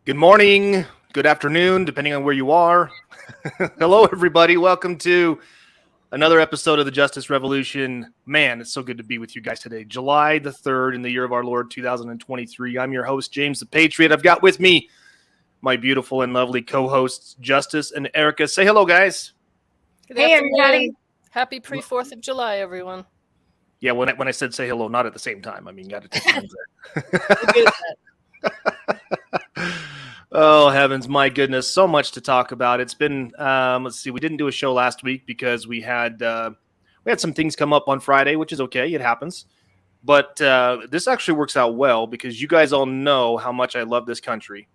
Good morning, good afternoon, depending on where you are. Hello, everybody. Welcome to another episode of the Justice Revolution. Man, it's so good to be with you guys today. July the 3rd in the year of our Lord, 2023. I'm your host, James the Patriot. I've got with me my beautiful and lovely co-hosts, Justice and Erica. Say hello, guys. Hey, everybody. Happy pre-4th of July, everyone. Yeah, when I said say hello, not at the same time. I mean, got to take turns there. Oh, heavens, my goodness, so much to talk about. It's been, let's see, we didn't do a show last week because we had some things come up on Friday, which is okay, it happens. But this actually works out well because you guys all know how much I love this country.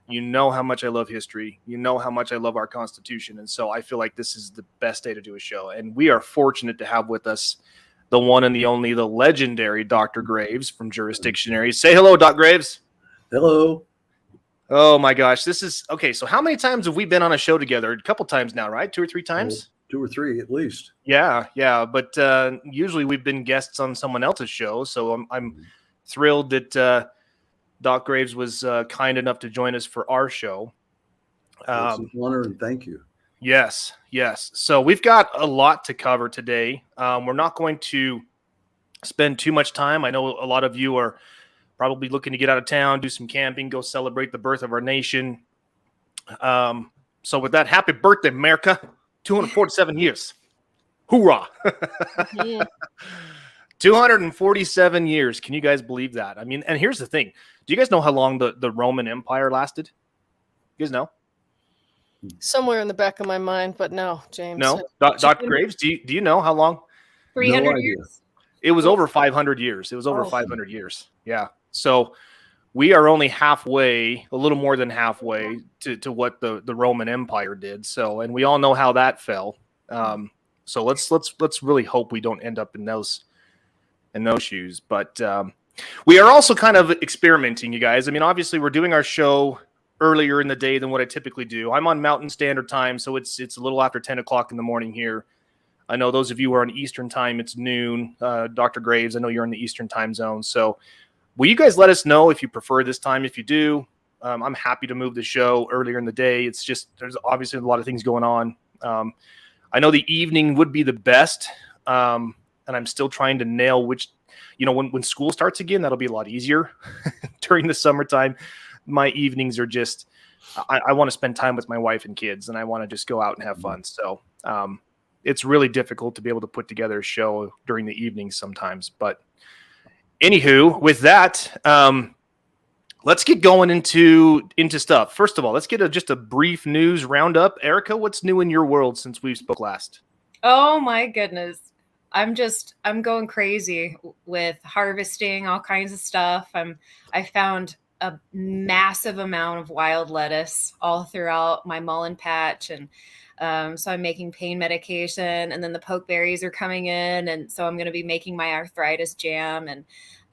You know how much I love history. You know how much I love our Constitution. And so I feel like this is the best day to do a show. And we are fortunate to have with us the one and the only, the legendary Dr. Graves from Jurisdictionary. Say hello, Doc Graves. Hello. Oh my gosh, this is okay. So how many times have we been on a show together? A couple times now, right? 2 or 3 times? 2 or 3 at least. Yeah. But usually we've been guests on someone else's show. So I'm thrilled that Doc Graves was kind enough to join us for our show. It's an honor and thank you. Yes. So we've got a lot to cover today. We're not going to spend too much time. I know a lot of you are probably looking to get out of town, do some camping, go celebrate the birth of our nation. So with that, happy birthday, America. 247 years. Hoorah. 247 years. Can you guys believe that? I mean, and here's the thing. Do you guys know how long the Roman Empire lasted? You guys know? Somewhere in the back of my mind, but no, James. No? Dr. Graves, do you know how long? 300 years. It was over 500 years. It was over 500 years. Yeah. So we are only halfway, a little more than halfway to what the Roman Empire did. So, and we all know how that fell. So let's really hope we don't end up in those shoes. But we are also kind of experimenting, you guys. I mean, obviously we're doing our show earlier in the day than what I typically do. I'm on Mountain Standard Time, so it's a little after 10 o'clock in the morning here. I know those of you who are on Eastern Time, it's noon. Dr. Graves, I know you're in the Eastern Time zone. So will you guys let us know if you prefer this time? If you do, I'm happy to move the show earlier in the day. It's just there's obviously a lot of things going on. I know the evening would be the best, and I'm still trying to nail which, when school starts again, that'll be a lot easier. During the summertime, my evenings are just, I want to spend time with my wife and kids, and I want to just go out and have fun. So it's really difficult to be able to put together a show during the evenings sometimes. But anywho, with that, let's get going into stuff. First of all, let's get just a brief news roundup. Erica, what's new in your world since we spoke last? Oh my goodness. I'm going crazy with harvesting all kinds of stuff. I found a massive amount of wild lettuce all throughout my mullein patch, and so I'm making pain medication, and then the pokeberries are coming in, and so I'm going to be making my arthritis jam, and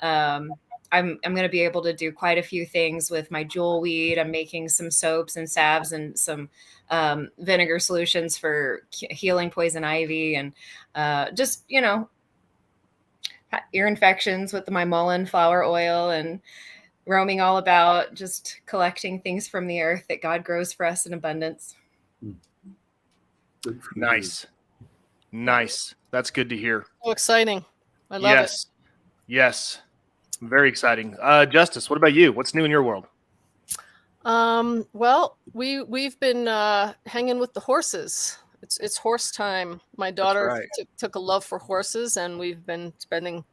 I'm going to be able to do quite a few things with my jewel weed. I'm making some soaps and salves and some vinegar solutions for healing poison ivy, and just ear infections with my mullein flower oil, and roaming all about, just collecting things from the earth that God grows for us in abundance. Nice. That's good to hear. So exciting. I love it. Yes. Very exciting. Justice, what about you? What's new in your world? Well, we've been hanging with the horses. It's horse time. My daughter took a love for horses, and we've been spending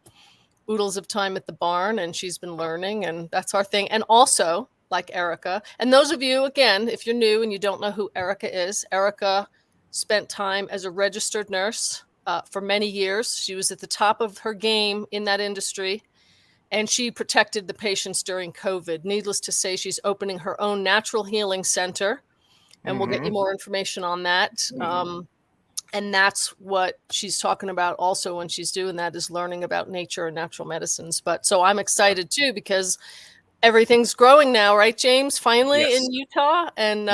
oodles of time at the barn, and she's been learning, and that's our thing. And also, like Erica, and those of you, again, if you're new and you don't know who Erica is, Erica spent time as a registered nurse for many years. She was at the top of her game in that industry, and she protected the patients during COVID. Needless to say, she's opening her own natural healing center, and we'll get you more information on that. And that's what she's talking about also when she's doing that, is learning about nature and natural medicines. But so I'm excited too, because everything's growing now, right, James? Finally in Utah. And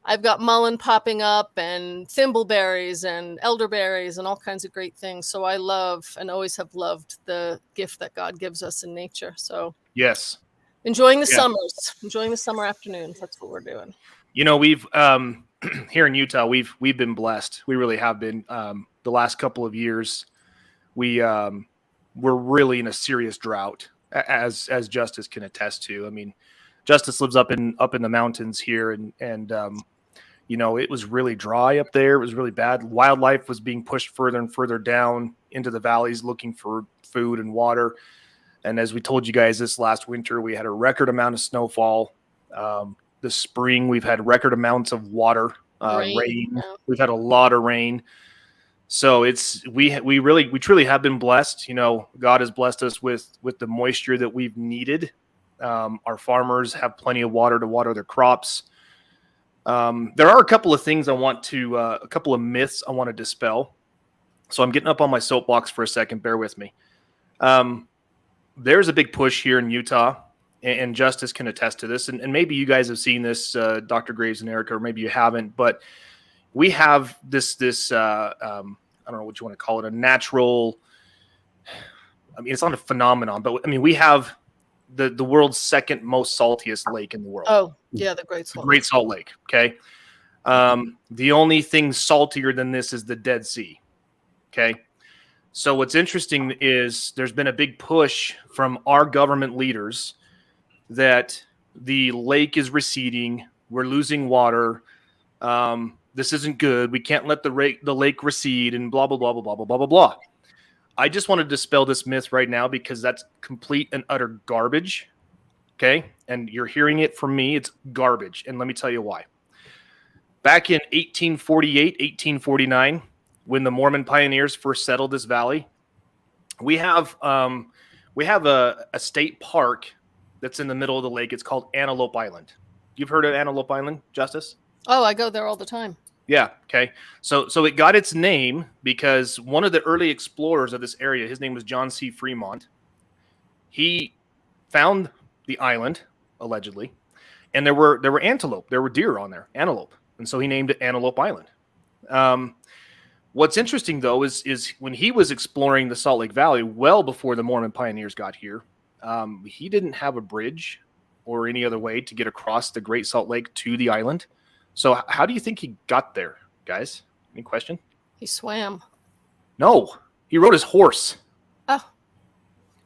I've got mullein popping up, and thimbleberries and elderberries and all kinds of great things. So I love and always have loved the gift that God gives us in nature. So Enjoying the summers, enjoying the summer afternoons. That's what we're doing. You know, we've here in Utah, we've been blessed. We really have been. The last couple of years, we're really in a serious drought, as Justice can attest to. I mean, Justice lives up in the mountains here, and you know, it was really dry up there. It was really bad. Wildlife was being pushed further and further down into the valleys looking for food and water. And as we told you guys, this last winter, we had a record amount of snowfall. This spring, we've had record amounts of water, rain. Yeah. We've had a lot of rain. So we truly have been blessed. You know, God has blessed us with the moisture that we've needed. Our farmers have plenty of water to water their crops. There are a couple of things a couple of myths I want to dispel. So I'm getting up on my soapbox for a second. Bear with me. There's a big push here in Utah, and Justice can attest to this. And maybe you guys have seen this, Dr. Graves and Erica, or maybe you haven't, but we have this I don't know what you want to call it, a natural, I mean, it's not a phenomenon, but I mean, we have the world's second most saltiest lake in the world. Oh, yeah, the Great Salt. Great Salt Lake, okay? The only thing saltier than this is the Dead Sea, okay? So what's interesting is there's been a big push from our government leaders that the lake is receding, we're losing water, this isn't good, we can't let the lake recede, and blah, blah, blah, blah, blah, blah, blah, blah, blah. I just want to dispel this myth right now because that's complete and utter garbage, okay? And you're hearing it from me, it's garbage, and let me tell you why. Back in 1848, 1849, when the Mormon pioneers first settled this valley, we have a state park that's in the middle of the lake. It's called Antelope Island. You've heard of Antelope Island, Justice? Oh, I go there all the time. Yeah. Okay. So it got its name because one of the early explorers of this area, his name was John C. Fremont. He found the island, allegedly, and there were antelope, there were deer on there, antelope, and so he named it Antelope Island. What's interesting, though, is when he was exploring the Salt Lake Valley, well before the Mormon pioneers got here, he didn't have a bridge or any other way to get across the Great Salt Lake to the island. So how do you think he got there, guys? Any question? He swam. No, he rode his horse.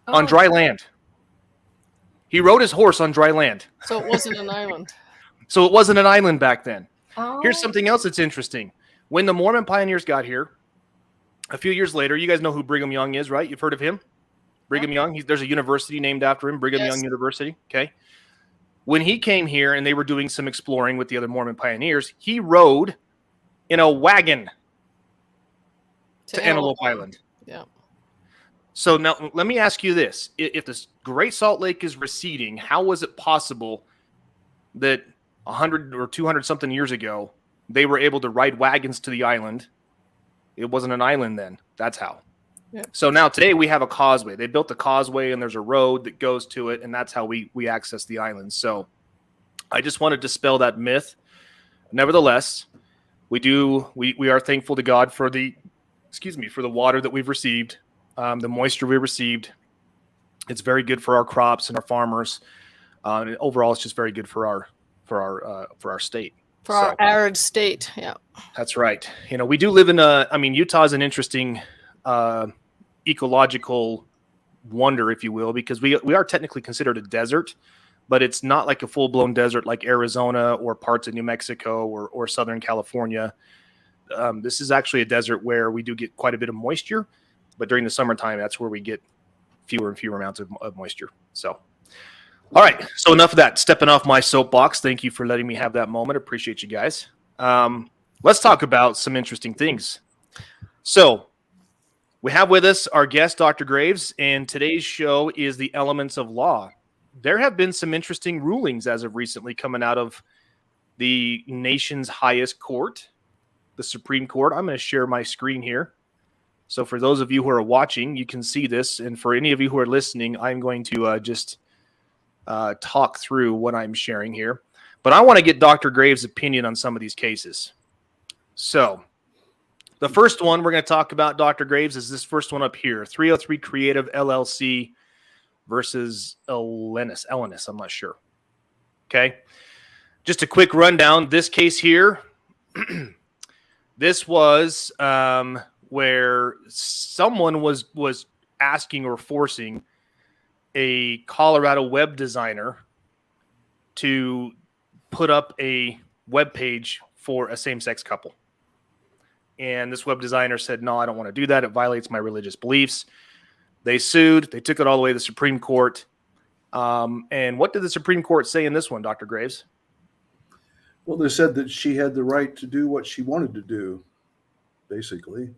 On dry land. He rode his horse on dry land. So it wasn't an island. So it wasn't an island back then. Oh. Here's something else that's interesting. When the Mormon pioneers got here, a few years later, you guys know who Brigham Young is, right? You've heard of him? Brigham Young. There's a university named after him, Brigham Young University. Okay. When he came here and they were doing some exploring with the other Mormon pioneers, he rode in a wagon to Antelope Island. Yeah. So now let me ask you this. If this Great Salt Lake is receding, how was it possible that 100 or 200 something years ago, they were able to ride wagons to the island? It wasn't an island then. That's how. Yep. So now today we have a causeway. They built a causeway and there's a road that goes to it, and that's how we access the island. So I just want to dispel that myth. Nevertheless, we are thankful to God for the water that we've received, the moisture we received. It's very good for our crops and our farmers. And overall, it's just very good for our state. For our arid state, yeah. That's right. You know, we do live in Utah is an interesting ecological wonder, if you will, because we are technically considered a desert, but it's not like a full-blown desert like Arizona or parts of New Mexico or Southern California. This is actually a desert where we do get quite a bit of moisture, but during the summertime, that's where we get fewer and fewer amounts of moisture. So, all right. So enough of that. Stepping off my soapbox. Thank you for letting me have that moment. Appreciate you guys. Let's talk about some interesting things. So we have with us our guest, Dr. Graves, and today's show is the elements of law. There have been some interesting rulings as of recently coming out of the nation's highest court, the Supreme Court. I'm going to share my screen here. So for those of you who are watching, you can see this. And for any of you who are listening, I'm going to just talk through what I'm sharing here. But I want to get Dr. Graves' opinion on some of these cases. So the first one we're going to talk about, Dr. Graves, is this first one up here, 303 Creative LLC versus Ellenis. I'm not sure. Okay. Just a quick rundown. This case here, this was where someone was asking or forcing a Colorado web designer to put up a web page for a same-sex couple. And this web designer said, no, I don't want to do that. It violates my religious beliefs. They sued. They took it all the way to the Supreme Court. And what did the Supreme Court say in this one, Dr. Graves? Well, they said that she had the right to do what she wanted to do, basically.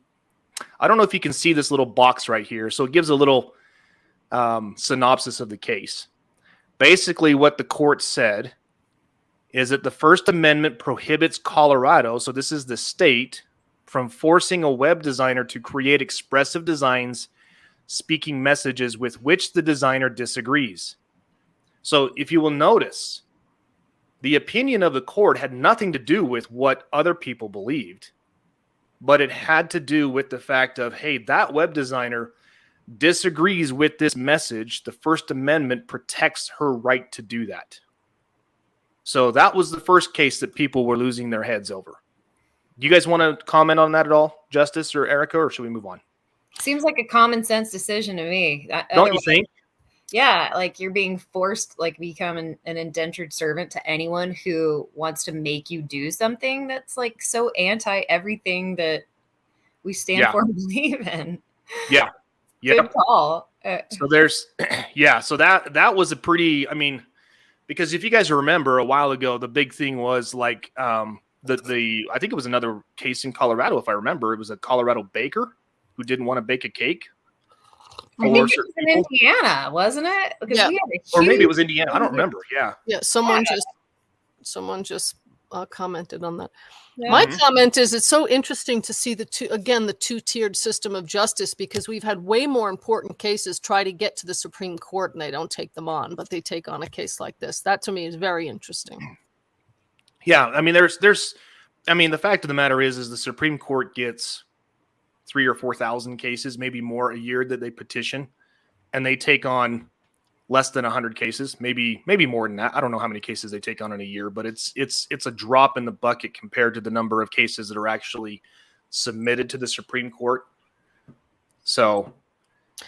I don't know if you can see this little box right here. So it gives a little synopsis of the case. Basically, what the court said is that the First Amendment prohibits Colorado, so this is the state, from forcing a web designer to create expressive designs speaking messages with which the designer disagrees. So if you will notice, the opinion of the court had nothing to do with what other people believed, but it had to do with the fact of, hey, that web designer disagrees with this message. The First Amendment protects her right to do that. So that was the first case that people were losing their heads over. Do you guys want to comment on that at all, Justice or Erica, or should we move on? Seems like a common sense decision to me. Don't you think? Yeah, like you're being forced, like become an indentured servant to anyone who wants to make you do something that's like so anti everything that we stand for and believe in. Yeah. Good call. So there's, so that was a pretty, I mean, because if you guys remember a while ago, the big thing was like I think it was another case in Colorado, if I remember. It was a Colorado baker who didn't want to bake a cake. I think it was in Indiana, wasn't it? Because we had a huge, or maybe it was Indiana. I don't remember. Yeah. Yeah. Someone just commented on that. Yeah. My comment is it's so interesting to see the two-tiered system of justice, because we've had way more important cases try to get to the Supreme Court and they don't take them on, but they take on a case like this. That to me is very interesting. Yeah. I mean, the fact of the matter is the Supreme Court gets 3,000 or 4,000 cases, maybe more a year that they petition, and they take on less than 100 cases, maybe more than that. I don't know how many cases they take on in a year, but it's a drop in the bucket compared to the number of cases that are actually submitted to the Supreme Court. So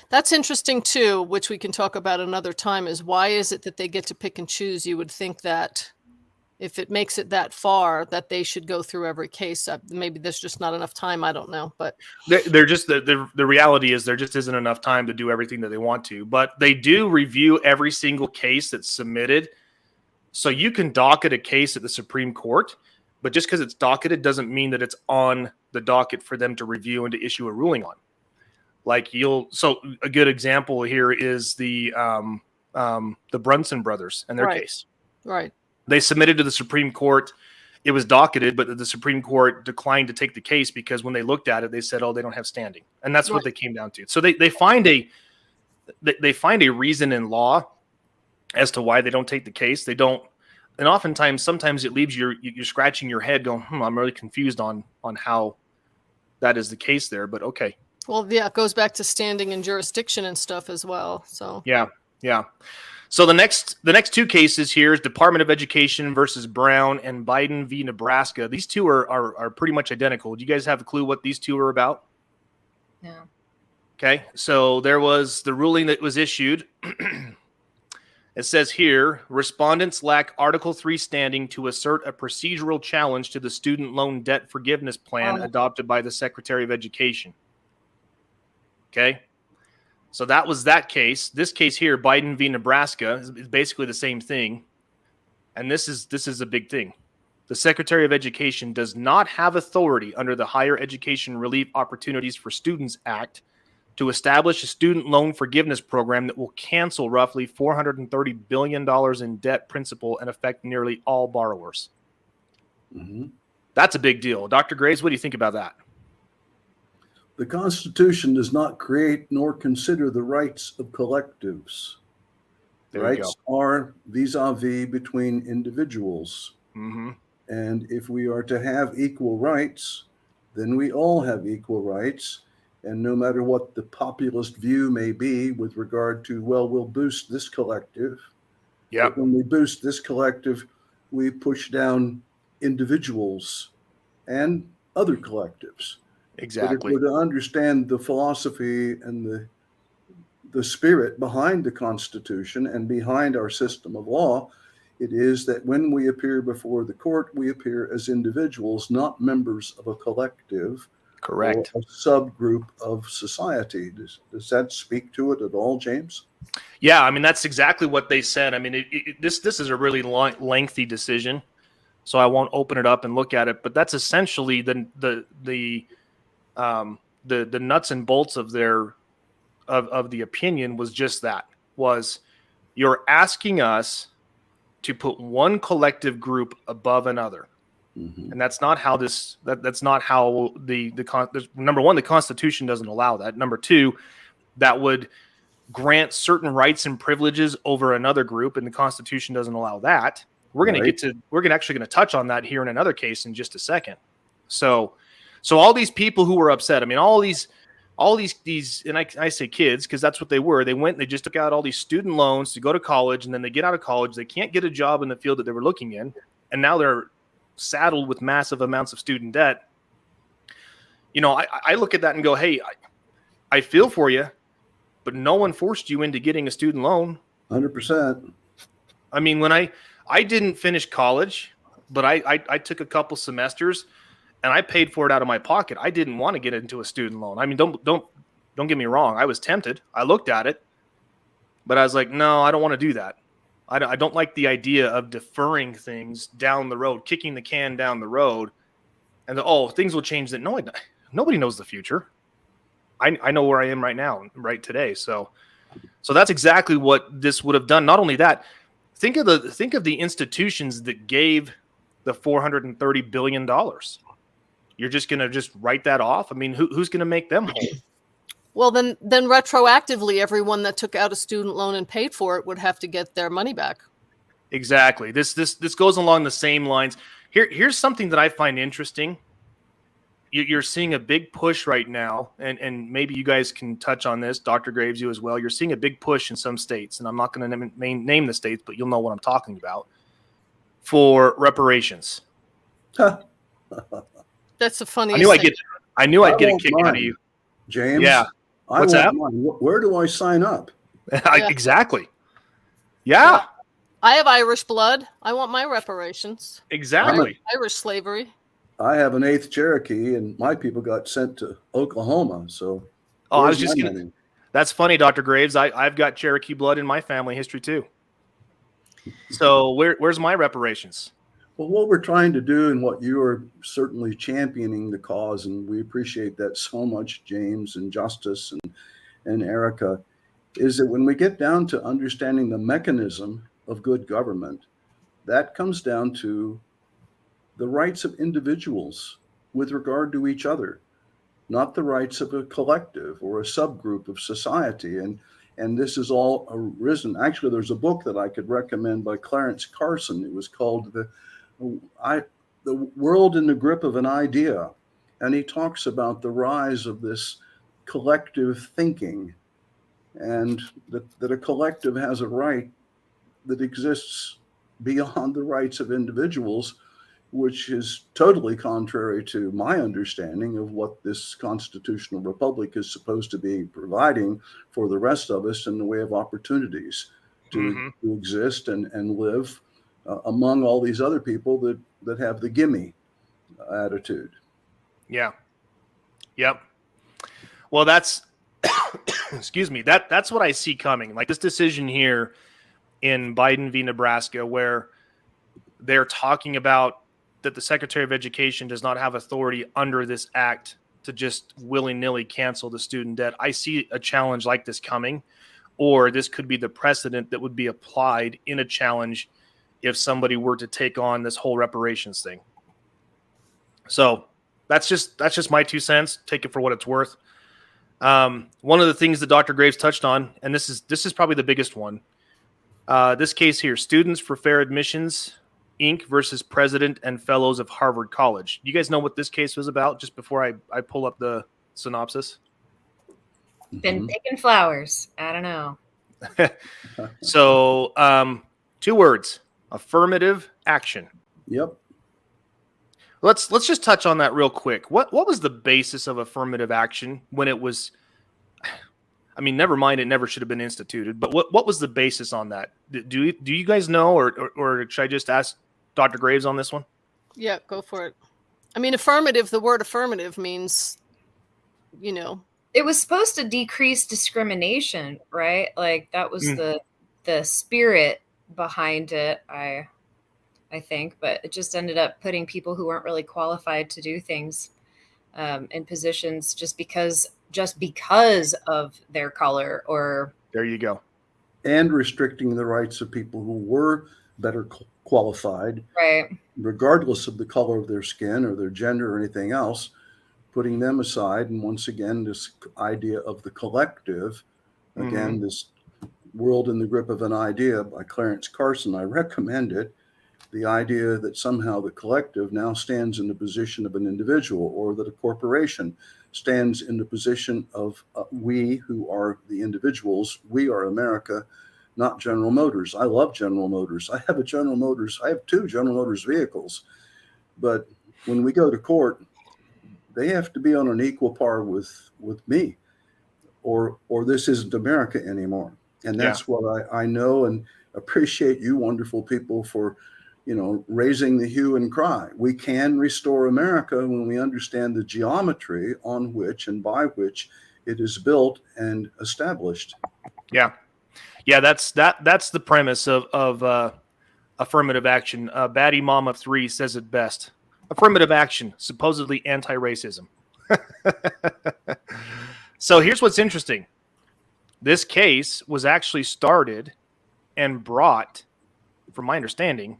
that's interesting too, which we can talk about another time, is why is it that they get to pick and choose? You would think that if it makes it that far that they should go through every case. Maybe there's just not enough time. I don't know, but they're just the reality is there just isn't enough time to do everything that they want to, but they do review every single case that's submitted. So you can docket a case at the Supreme Court, but just because it's docketed doesn't mean that it's on the docket for them to review and to issue a ruling on. Like so a good example here is the Brunson brothers and their case. Right. They submitted to the Supreme Court. It was docketed, but the Supreme Court declined to take the case because when they looked at it, they said, "Oh, they don't have standing," and that's what they came down to. So they find a reason in law as to why they don't take the case. They don't, and oftentimes, sometimes it leaves you're scratching your head, going, "I'm really confused on how that is the case there." But okay. Well, yeah, it goes back to standing and jurisdiction and stuff as well. So yeah. So the next two cases here is Department of Education versus Brown and Biden v. Nebraska. These two are pretty much identical. Do you guys have a clue what these two are about? No. Okay, so there was the ruling that was issued. It says here, respondents lack Article 3 standing to assert a procedural challenge to the student loan debt forgiveness plan adopted by the Secretary of Education. Okay. So that was that case. This case here, Biden v. Nebraska, is basically the same thing. And this is a big thing. The Secretary of Education does not have authority under the Higher Education Relief Opportunities for Students Act to establish a student loan forgiveness program that will cancel roughly $430 billion in debt principal and affect nearly all borrowers. Mm-hmm. That's a big deal. Dr. Graves, what do you think about that? The Constitution does not create nor consider the rights of collectives. Rights are vis-a-vis between individuals. Mm-hmm. And if we are to have equal rights, then we all have equal rights. And no matter what the populist view may be with regard to, well, we'll boost this collective. Yeah. But when we boost this collective, we push down individuals and other collectives. Exactly. But if we're to understand the philosophy and the spirit behind the Constitution and behind our system of law, it is that when we appear before the court, we appear as individuals, not members of a collective. Correct. Or a subgroup of society. Does that speak to it at all, James? Yeah, I mean, that's exactly what they said. I mean, this is a really lengthy decision, so I won't open it up and look at it. But that's essentially the nuts and bolts of the opinion was just that, was you're asking us to put one collective group above another. Mm-hmm. And that's not how that's not how number one, the Constitution doesn't allow that. Number two, that would grant certain rights and privileges over another group, and the Constitution doesn't allow that. We're going to we're actually going to touch on that here in another case in just a second. So all these people who were upset, I mean, all these, and I say kids because that's what they were. They just took out all these student loans to go to college, and then they get out of college, they can't get a job in the field that they were looking in, and now they're saddled with massive amounts of student debt. You know, I look at that and go, hey, I feel for you, but no one forced you into getting a student loan. 100%. I mean, when I didn't finish college, but I took a couple semesters and I paid for it out of my pocket. I didn't want to get into a student loan. I mean, don't get me wrong. I was tempted. I looked at it, but I was like, no, I don't want to do that. I don't like the idea of deferring things down the road, kicking the can down the road, and things will change. That nobody knows the future. I know where I am right now, right today. So that's exactly what this would have done. Not only that, think of the institutions that gave the $430 billion. You're just going to write that off? I mean, who's going to make them whole? Well, then retroactively, everyone that took out a student loan and paid for it would have to get their money back. Exactly. This goes along the same lines. Here's something that I find interesting. You're seeing a big push right now, and maybe you guys can touch on this, Dr. Graves, you as well. You're seeing a big push in some states, and I'm not going to name the states, but you'll know what I'm talking about, for reparations. That's the funniest thing. I knew I'd get a kick out of you, James. Yeah. What's that? Where do I sign up? Exactly. Yeah. I have Irish blood. I want my reparations. Exactly. Irish slavery. I have an 8th Cherokee, and my people got sent to Oklahoma. So, I was just kidding. That's funny, Dr. Graves. I've got Cherokee blood in my family history too. So where's my reparations? Well, what we're trying to do, and what you are certainly championing the cause, and we appreciate that so much, James and Justice and Erica, is that when we get down to understanding the mechanism of good government, that comes down to the rights of individuals with regard to each other, not the rights of a collective or a subgroup of society. And this is all arisen. Actually, there's a book that I could recommend by Clarence Carson. It was called The World in the Grip of an Idea. And he talks about the rise of this collective thinking, and that a collective has a right that exists beyond the rights of individuals, which is totally contrary to my understanding of what this constitutional republic is supposed to be providing for the rest of us in the way of opportunities to exist and live among all these other people that have the gimme attitude. Yeah. Yep. Well, that's excuse me. That's what I see coming. Like this decision here in Biden v. Nebraska, where they're talking about that the Secretary of Education does not have authority under this act to just willy-nilly cancel the student debt. I see a challenge like this coming, or this could be the precedent that would be applied in a challenge if somebody were to take on this whole reparations thing. So that's just my 2 cents. Take it for what it's worth. One of the things that Dr. Graves touched on, and this is probably the biggest one, this case here, Students for Fair Admissions, Inc. versus President and Fellows of Harvard College. You guys know what this case was about just before I pull up the synopsis? Been picking flowers. I don't know. So, 2 words: affirmative action. Yep. Let's just touch on that real quick. What was the basis of affirmative action when it was? I mean, never mind, it never should have been instituted. But what was the basis on that? Do you guys know, or should I just ask Dr. Graves on this one? Yeah, go for it. I mean, affirmative. The word affirmative means, you know, it was supposed to decrease discrimination, right? Like that was the spirit behind it. I think, but it just ended up putting people who weren't really qualified to do things in positions just because of their color. Or there you go. And restricting the rights of people who were better qualified, right, regardless of the color of their skin or their gender or anything else, putting them aside. And once again, this idea of the collective, again, this World in the Grip of an Idea by Clarence Carson, I recommend it. The idea that somehow the collective now stands in the position of an individual, or that a corporation stands in the position of we who are the individuals. We are America, not General Motors. I love General Motors. I have 2 General Motors vehicles. But when we go to court, they have to be on an equal par with me, or this isn't America anymore. And that's what I know and appreciate you wonderful people for, raising the hue and cry. We can restore America when we understand the geometry on which and by which it is built and established. Yeah. That's the premise of affirmative action. Batty Mama 3 says it best. Affirmative action, supposedly anti-racism. So here's what's interesting. This case was actually started and brought, from my understanding,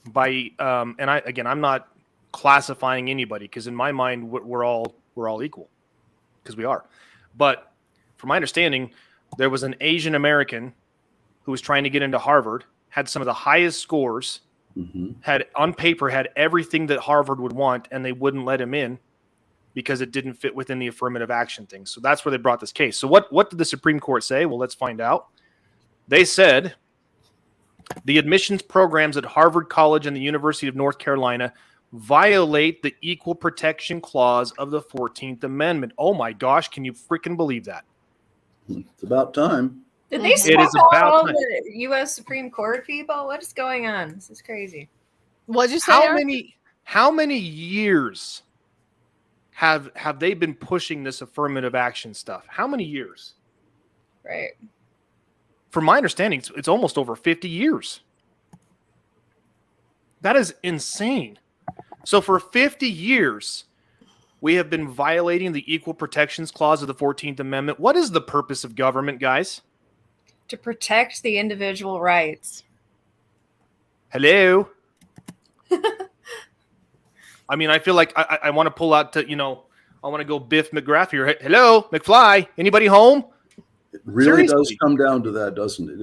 by I'm not classifying anybody, because in my mind we're all equal, because we are. But from my understanding, there was an Asian American who was trying to get into Harvard, had some of the highest scores, had on paper had everything that Harvard would want, and they wouldn't let him in because it didn't fit within the affirmative action thing. So that's where they brought this case. So what did the Supreme Court say? Well, let's find out. They said the admissions programs at Harvard College and the University of North Carolina violate the Equal Protection Clause of the 14th Amendment. Oh my gosh, can you freaking believe that? It's about time. Did they swap out all the U.S. Supreme Court people? What is going on? This is crazy. What'd you say? How many years have they been pushing this affirmative action stuff? How many years? Right. From my understanding, it's almost over 50 years. That is insane. So for 50 years, we have been violating the Equal Protections Clause of the 14th Amendment. What is the purpose of government, guys? To protect the individual rights. Hello? I mean, I feel like I want to pull out to, I want to go Biff McGrath here. Hello, McFly, anybody home? It really does come down to that, doesn't it?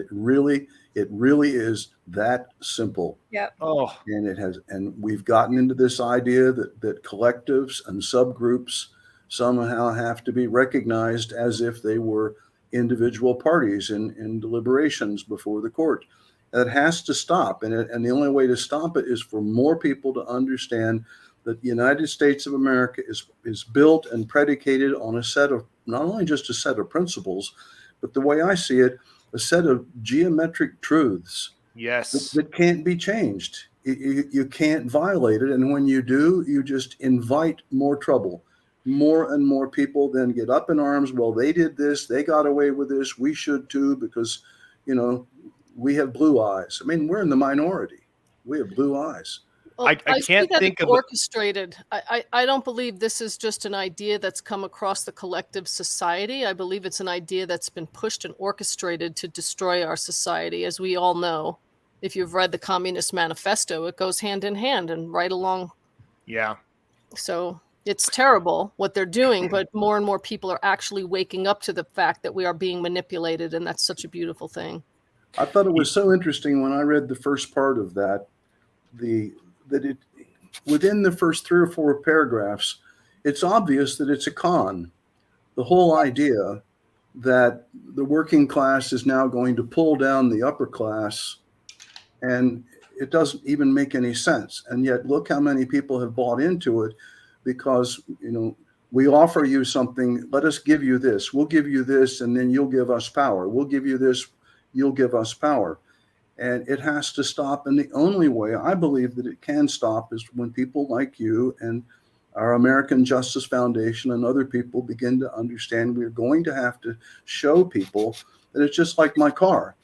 It really is that simple. Yep. Oh, and we've gotten into this idea that collectives and subgroups somehow have to be recognized as if they were individual parties in deliberations before the court. That has to stop, and the only way to stop it is for more people to understand that the United States of America is built and predicated on a set of, not only just a set of principles, but the way I see it, a set of geometric truths. Yes. That can't be changed. You can't violate it. And when you do, you just invite more trouble. More and more people then get up in arms. Well, they did this. They got away with this. We should too, because, we have blue eyes. I mean, we're in the minority. We have blue eyes. Well, I can't think of orchestrated. I don't believe this is just an idea that's come across the collective society. I believe it's an idea that's been pushed and orchestrated to destroy our society. As we all know, if you've read the Communist Manifesto, it goes hand in hand and right along. Yeah. So it's terrible what they're doing, but more and more people are actually waking up to the fact that we are being manipulated, and that's such a beautiful thing. I thought it was so interesting when I read the first part of that, within the first 3 or 4 paragraphs, it's obvious that it's a con. The whole idea that the working class is now going to pull down the upper class, and it doesn't even make any sense. And yet look how many people have bought into it, because, you know, we offer you something, let us give you this, we'll give you this, and then you'll give us power. We'll give you this, you'll give us power. And it has to stop. And the only way I believe that it can stop is when people like you and our American Justice Foundation and other people begin to understand we're going to have to show people that it's just like my car.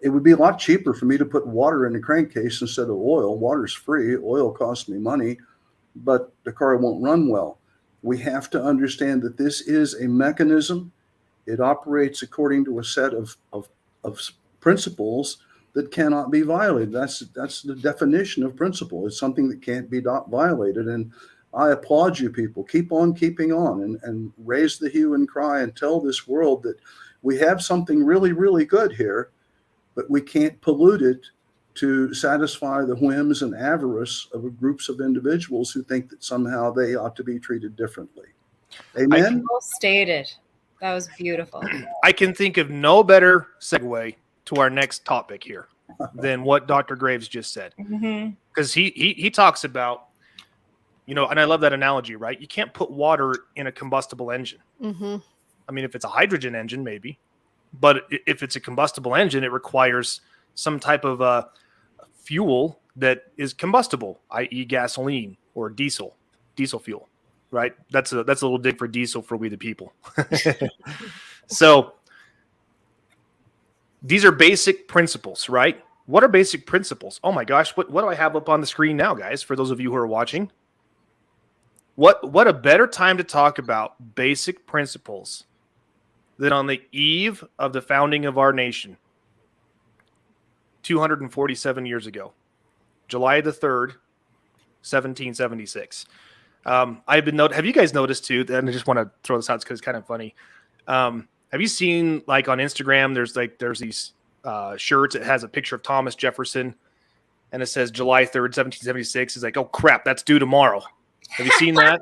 It would be a lot cheaper for me to put water in the crankcase instead of oil. Water's free, oil costs me money, but the car won't run well. We have to understand that this is a mechanism. It operates according to a set of principles that cannot be violated. That's the definition of principle. It's something that can't be violated. And I applaud you people. Keep on keeping on and raise the hue and cry and tell this world that we have something really, really good here, but we can't pollute it to satisfy the whims and avarice of groups of individuals who think that somehow they ought to be treated differently. Amen? Well stated. That was beautiful. I can think of no better segue to our next topic here than what Dr. Graves just said. Because he talks about, you know, and I love that analogy, right? You can't put water in a combustible engine. I mean, if it's a hydrogen engine, maybe. But if it's a combustible engine, it requires some type of fuel that is combustible, i.e. gasoline or diesel fuel, right? That's a little dig for diesel for we the people. So these are basic principles, right? What are basic principles? Oh my gosh, what do I have up on the screen now, guys, for those of you who are watching? What a better time to talk about basic principles than on the eve of the founding of our nation 247 years ago, July the 3rd, 1776. Have you guys noticed too, and I just want to throw this out because it's kind of funny. Have you seen, like, on Instagram, there's these shirts. It has a picture of Thomas Jefferson and it says July 3rd, 1776. It's like, oh crap, that's due tomorrow. Have you seen that?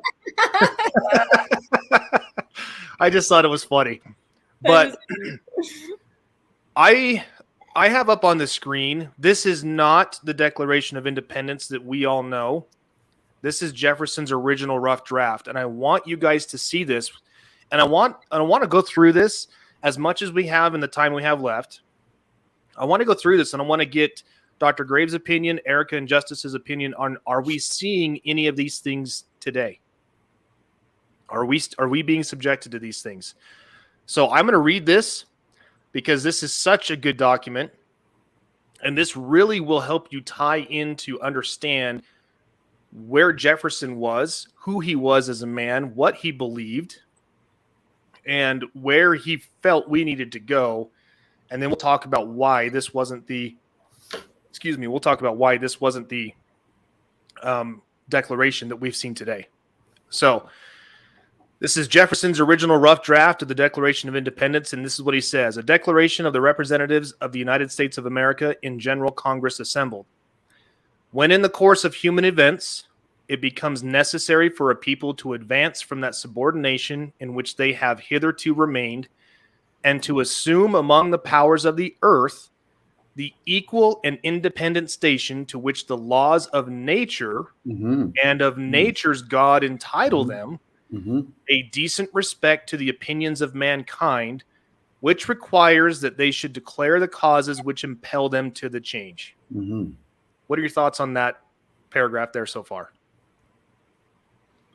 I just thought it was funny. But I have up on the screen, this is not the Declaration of Independence that we all know. This is Jefferson's original rough draft. And I want you guys to see this. And I want to go through this as much as we have in the time we have left. I want to go through this, and I want to get Dr. Graves' opinion, Erica and Justice's opinion on, are we seeing any of these things today? Are we being subjected to these things? So I'm going to read this because this is such a good document, and this really will help you tie in to understand where Jefferson was, who he was as a man, what he believed, and where he felt we needed to go. And then we'll talk about why this wasn't the, declaration that we've seen today. So this is Jefferson's original rough draft of the Declaration of Independence, and this is what he says. A declaration of the representatives of the United States of America in General Congress assembled. When in the course of human events, it becomes necessary for a people to advance from that subordination in which they have hitherto remained, and to assume among the powers of the earth the equal and independent station to which the laws of nature and of nature's God entitle them, a decent respect to the opinions of mankind, which requires that they should declare the causes which impel them to the change. What are your thoughts on that paragraph there so far?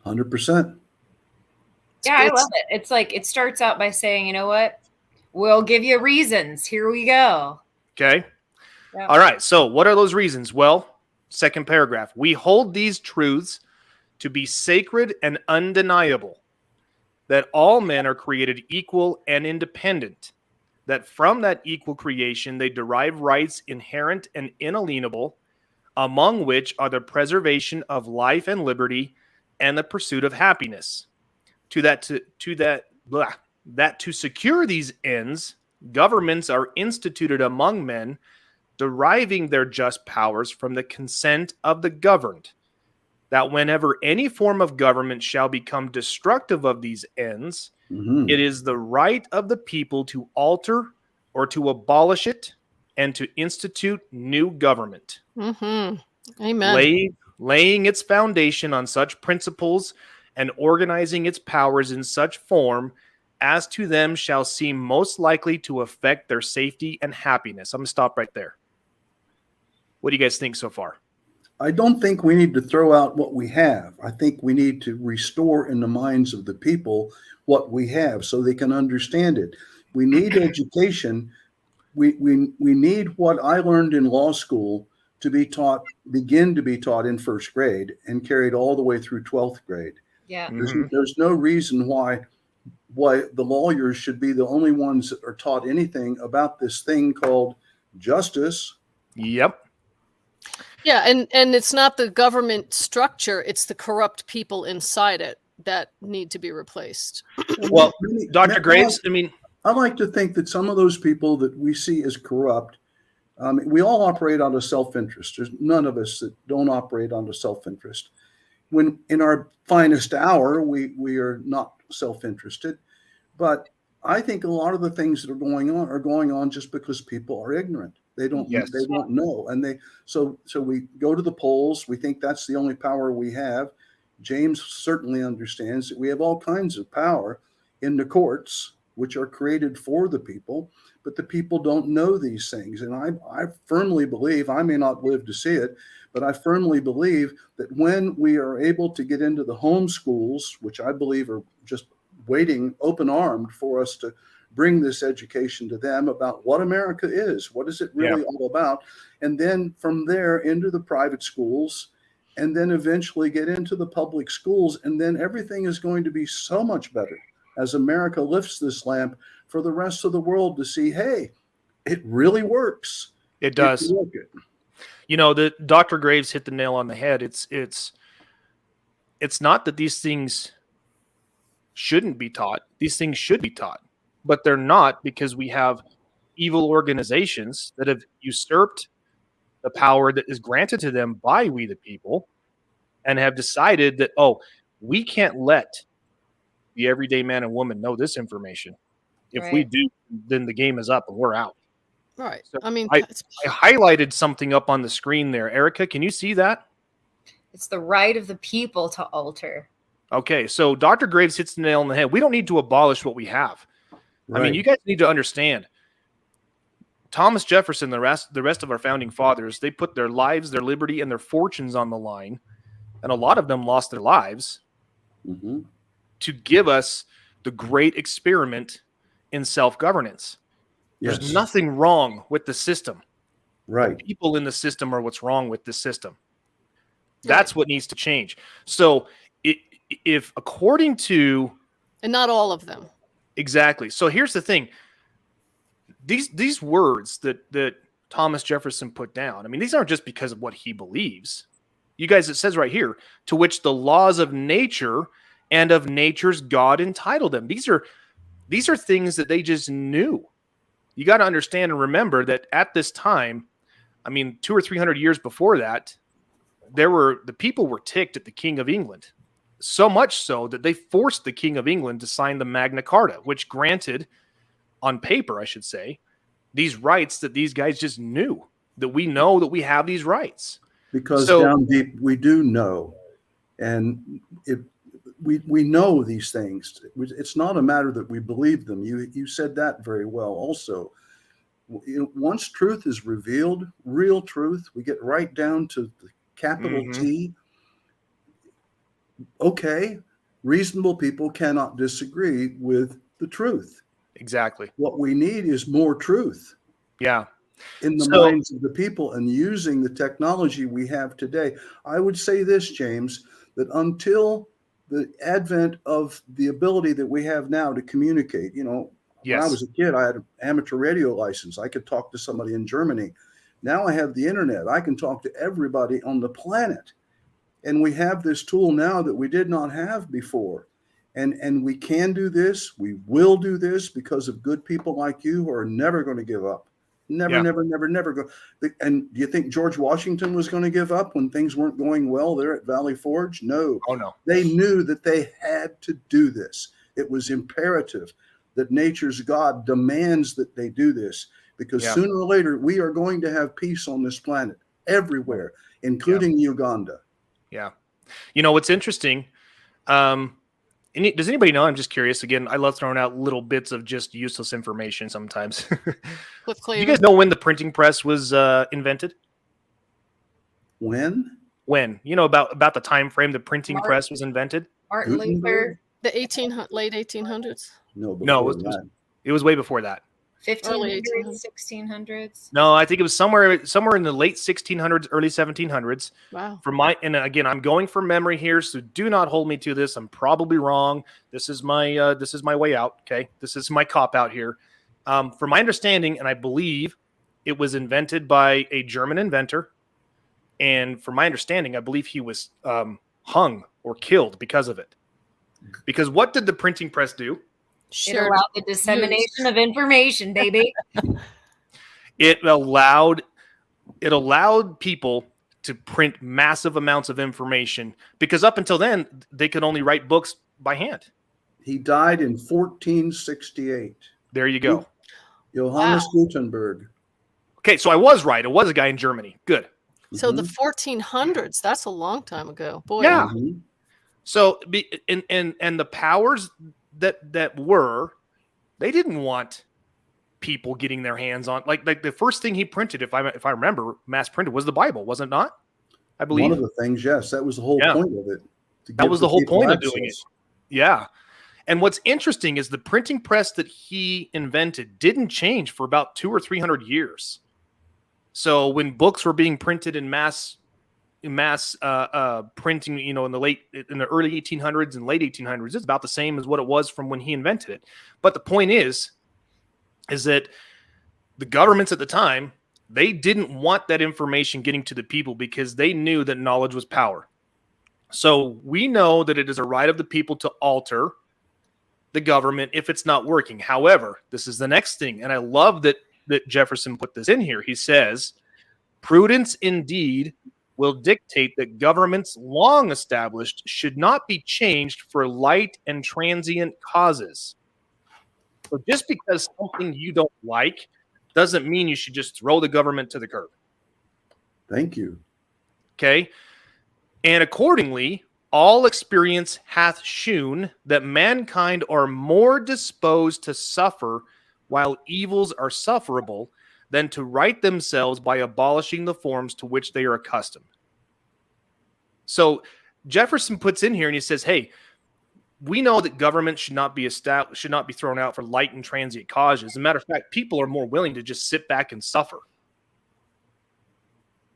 100%. Yeah, I love it. It's like, it starts out by saying, you know what? We'll give you reasons. Here we go. Okay. Yep. All right. So what are those reasons? Well, second paragraph. We hold these truths to be sacred and undeniable, that all men are created equal and independent, that from that equal creation they derive rights inherent and inalienable, among which are the preservation of life and liberty and the pursuit of happiness. That to secure these ends, governments are instituted among men, deriving their just powers from the consent of the governed, that whenever any form of government shall become destructive of these ends, Mhm. it is the right of the people to alter or to abolish it and to institute new government, Mm-hmm. Amen. laying its foundation on such principles and organizing its powers in such form as to them shall seem most likely to affect their safety and happiness. I'm going to stop right there. What do you guys think so far? I don't think we need to throw out what we have. I think we need to restore in the minds of the people what we have so they can understand it. We need education. We need what I learned in law school to be taught, begin to be taught in first grade and carried all the way through 12th grade. Yeah. There's no reason why the lawyers should be the only ones that are taught anything about this thing called justice. Yep. Yeah, and it's not the government structure, it's the corrupt people inside it that need to be replaced. Well, Dr. Graves, I mean, I like to think that some of those people that we see as corrupt, we all operate out of self-interest. There's none of us that don't operate out of self-interest. When in our finest hour, we are not self-interested. But I think a lot of the things that are going on just because people are ignorant. They don't know. And so we go to the polls. We think that's the only power we have. James certainly understands that we have all kinds of power in the courts, which are created for the people, but the people don't know these things. And I firmly believe, I may not live to see it, but I firmly believe that when we are able to get into the home schools, which I believe are just waiting open-armed for us to bring this education to them about what America is, what is it really all about, and then from there into the private schools, and then eventually get into the public schools, and then everything is going to be so much better as America lifts this lamp for the rest of the world to see, hey, it really works. It does. You know, the Dr. Graves hit the nail on the head. It's not that these things shouldn't be taught. These things should be taught, but they're not, because we have evil organizations that have usurped the power that is granted to them by we the people and have decided that, oh, we can't let the everyday man and woman know this information. If we do, then the game is up and we're out. Right. So I mean, I highlighted something up on the screen there. Erica, can you see that? It's the right of the people to alter. Okay, so Dr. Graves hits the nail on the head. We don't need to abolish what we have. Right. I mean, you guys need to understand. Thomas Jefferson, the rest of our founding fathers, they put their lives, their liberty, and their fortunes on the line, and a lot of them lost their lives to give us the great experiment in self-governance. Yes. There's nothing wrong with the system. Right. The people in the system are what's wrong with the system. That's what needs to change. So if according to... And not all of them. Exactly. So here's the thing. These words that Thomas Jefferson put down, I mean, these aren't just because of what he believes. You guys, it says right here, to which the laws of nature and of nature's God entitled them. These are things that they just knew. You got to understand and remember that at this time, I mean, 200 or 300 years before that, the people were ticked at the King of England. So much so that they forced the King of England to sign the Magna Carta, which granted, on paper, I should say, these rights that these guys just knew, that we know that we have these rights. Because down deep, we do know. And we know these things. It's not a matter that we believe them. You said that very well also. Once truth is revealed, real truth, we get right down to the capital T. Okay, reasonable people cannot disagree with the truth. Exactly. What we need is more truth. Yeah. In the minds of the people, and using the technology we have today. I would say this, James, that until the advent of the ability that we have now to communicate, when I was a kid, I had an amateur radio license. I could talk to somebody in Germany. Now I have the internet. I can talk to everybody on the planet. And we have this tool now that we did not have before. And we can do this. We will do this because of good people like you who are never going to give up. Never, Yeah. never go. And do you think George Washington was going to give up when things weren't going well there at Valley Forge? No. Oh, no. They knew that they had to do this. It was imperative that nature's God demands that they do this, because sooner or later we are going to have peace on this planet everywhere, including Uganda. Yeah. You know, what's interesting, does anybody know? I'm just curious. Again, I love throwing out little bits of just useless information sometimes. Do you guys know when the printing press was invented? When? You know about the time frame the printing press was invented? Martin Luther. The late 1800s. No, it was way before that. 1500s, 1600s. No, I think it was somewhere in the late 1600s, early 1700s. Wow. And again, I'm going from memory here, so do not hold me to this. I'm probably wrong. This is my way out. Okay, this is my cop out here. From my understanding, and I believe it was invented by a German inventor. And from my understanding, I believe he was hung or killed because of it. Because what did the printing press do? It allowed the dissemination of information, baby. It allowed people to print massive amounts of information, because up until then they could only write books by hand. He died in 1468. There you go. Johannes Gutenberg. Okay, so I was right. It was a guy in Germany. Good. So the 1400s, that's a long time ago. Boy. Yeah. Mm-hmm. So and the powers that they didn't want people getting their hands on, like the first thing he printed, if I remember, mass printed, was the Bible, was it not? I believe one of the things. Yes, that was the whole point of it. That was the whole point of doing it. Yeah. And what's interesting is the printing press that he invented didn't change for about 200 or 300 years. So when books were being printed in mass printing, in the early 1800s and late 1800s, it's about the same as what it was from when he invented it. But the point is that the governments at the time, they didn't want that information getting to the people, because they knew that knowledge was power. So we know that it is a right of the people to alter the government if it's not working. However, this is the next thing, and I love that Jefferson put this in here. He says, prudence indeed will dictate that governments long established should not be changed for light and transient causes. So just because something you don't like doesn't mean you should just throw the government to the curb. Thank you. Okay. And accordingly, all experience hath shewn that mankind are more disposed to suffer while evils are sufferable than to right themselves by abolishing the forms to which they are accustomed. So Jefferson puts in here and he says, hey, we know that government should not be thrown out for light and transient causes. As a matter of fact, people are more willing to just sit back and suffer,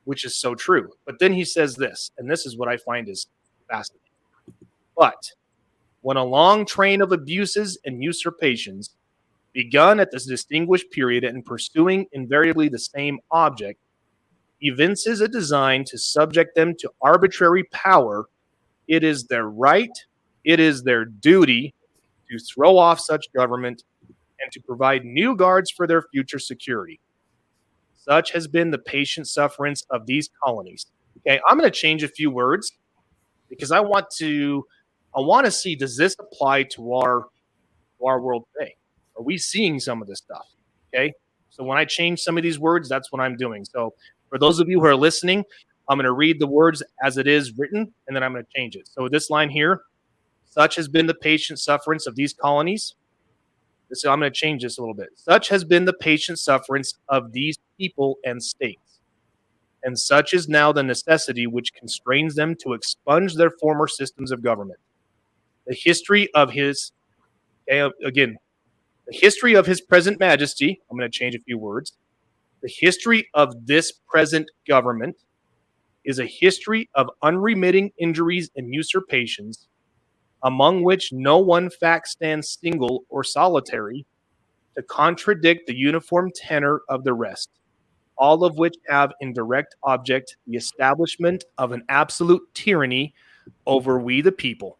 which is so true. But then he says this, and this is what I find is fascinating. But when a long train of abuses and usurpations, begun at this distinguished period and pursuing invariably the same object, evinces a design to subject them to arbitrary power, it is their right, it is their duty to throw off such government and to provide new guards for their future security. Such has been the patient sufferance of these colonies. Okay, I'm going to change a few words because I want to see, does this apply to our world today? Are we seeing some of this stuff? Okay, so when I change some of these words, that's what I'm doing. So for those of you who are listening, I'm going to read the words as it is written, and then I'm going to change it. So this line here, such has been the patient sufferance of these colonies. So I'm going to change this a little bit. Such has been the patient sufferance of these people and states, and such is now the necessity which constrains them to expunge their former systems of government. The history of his, again, the history of his present majesty, I'm going to change a few words. The history of this present government is a history of unremitting injuries and usurpations, among which no one fact stands single or solitary to contradict the uniform tenor of the rest, all of which have in direct object the establishment of an absolute tyranny over we the people.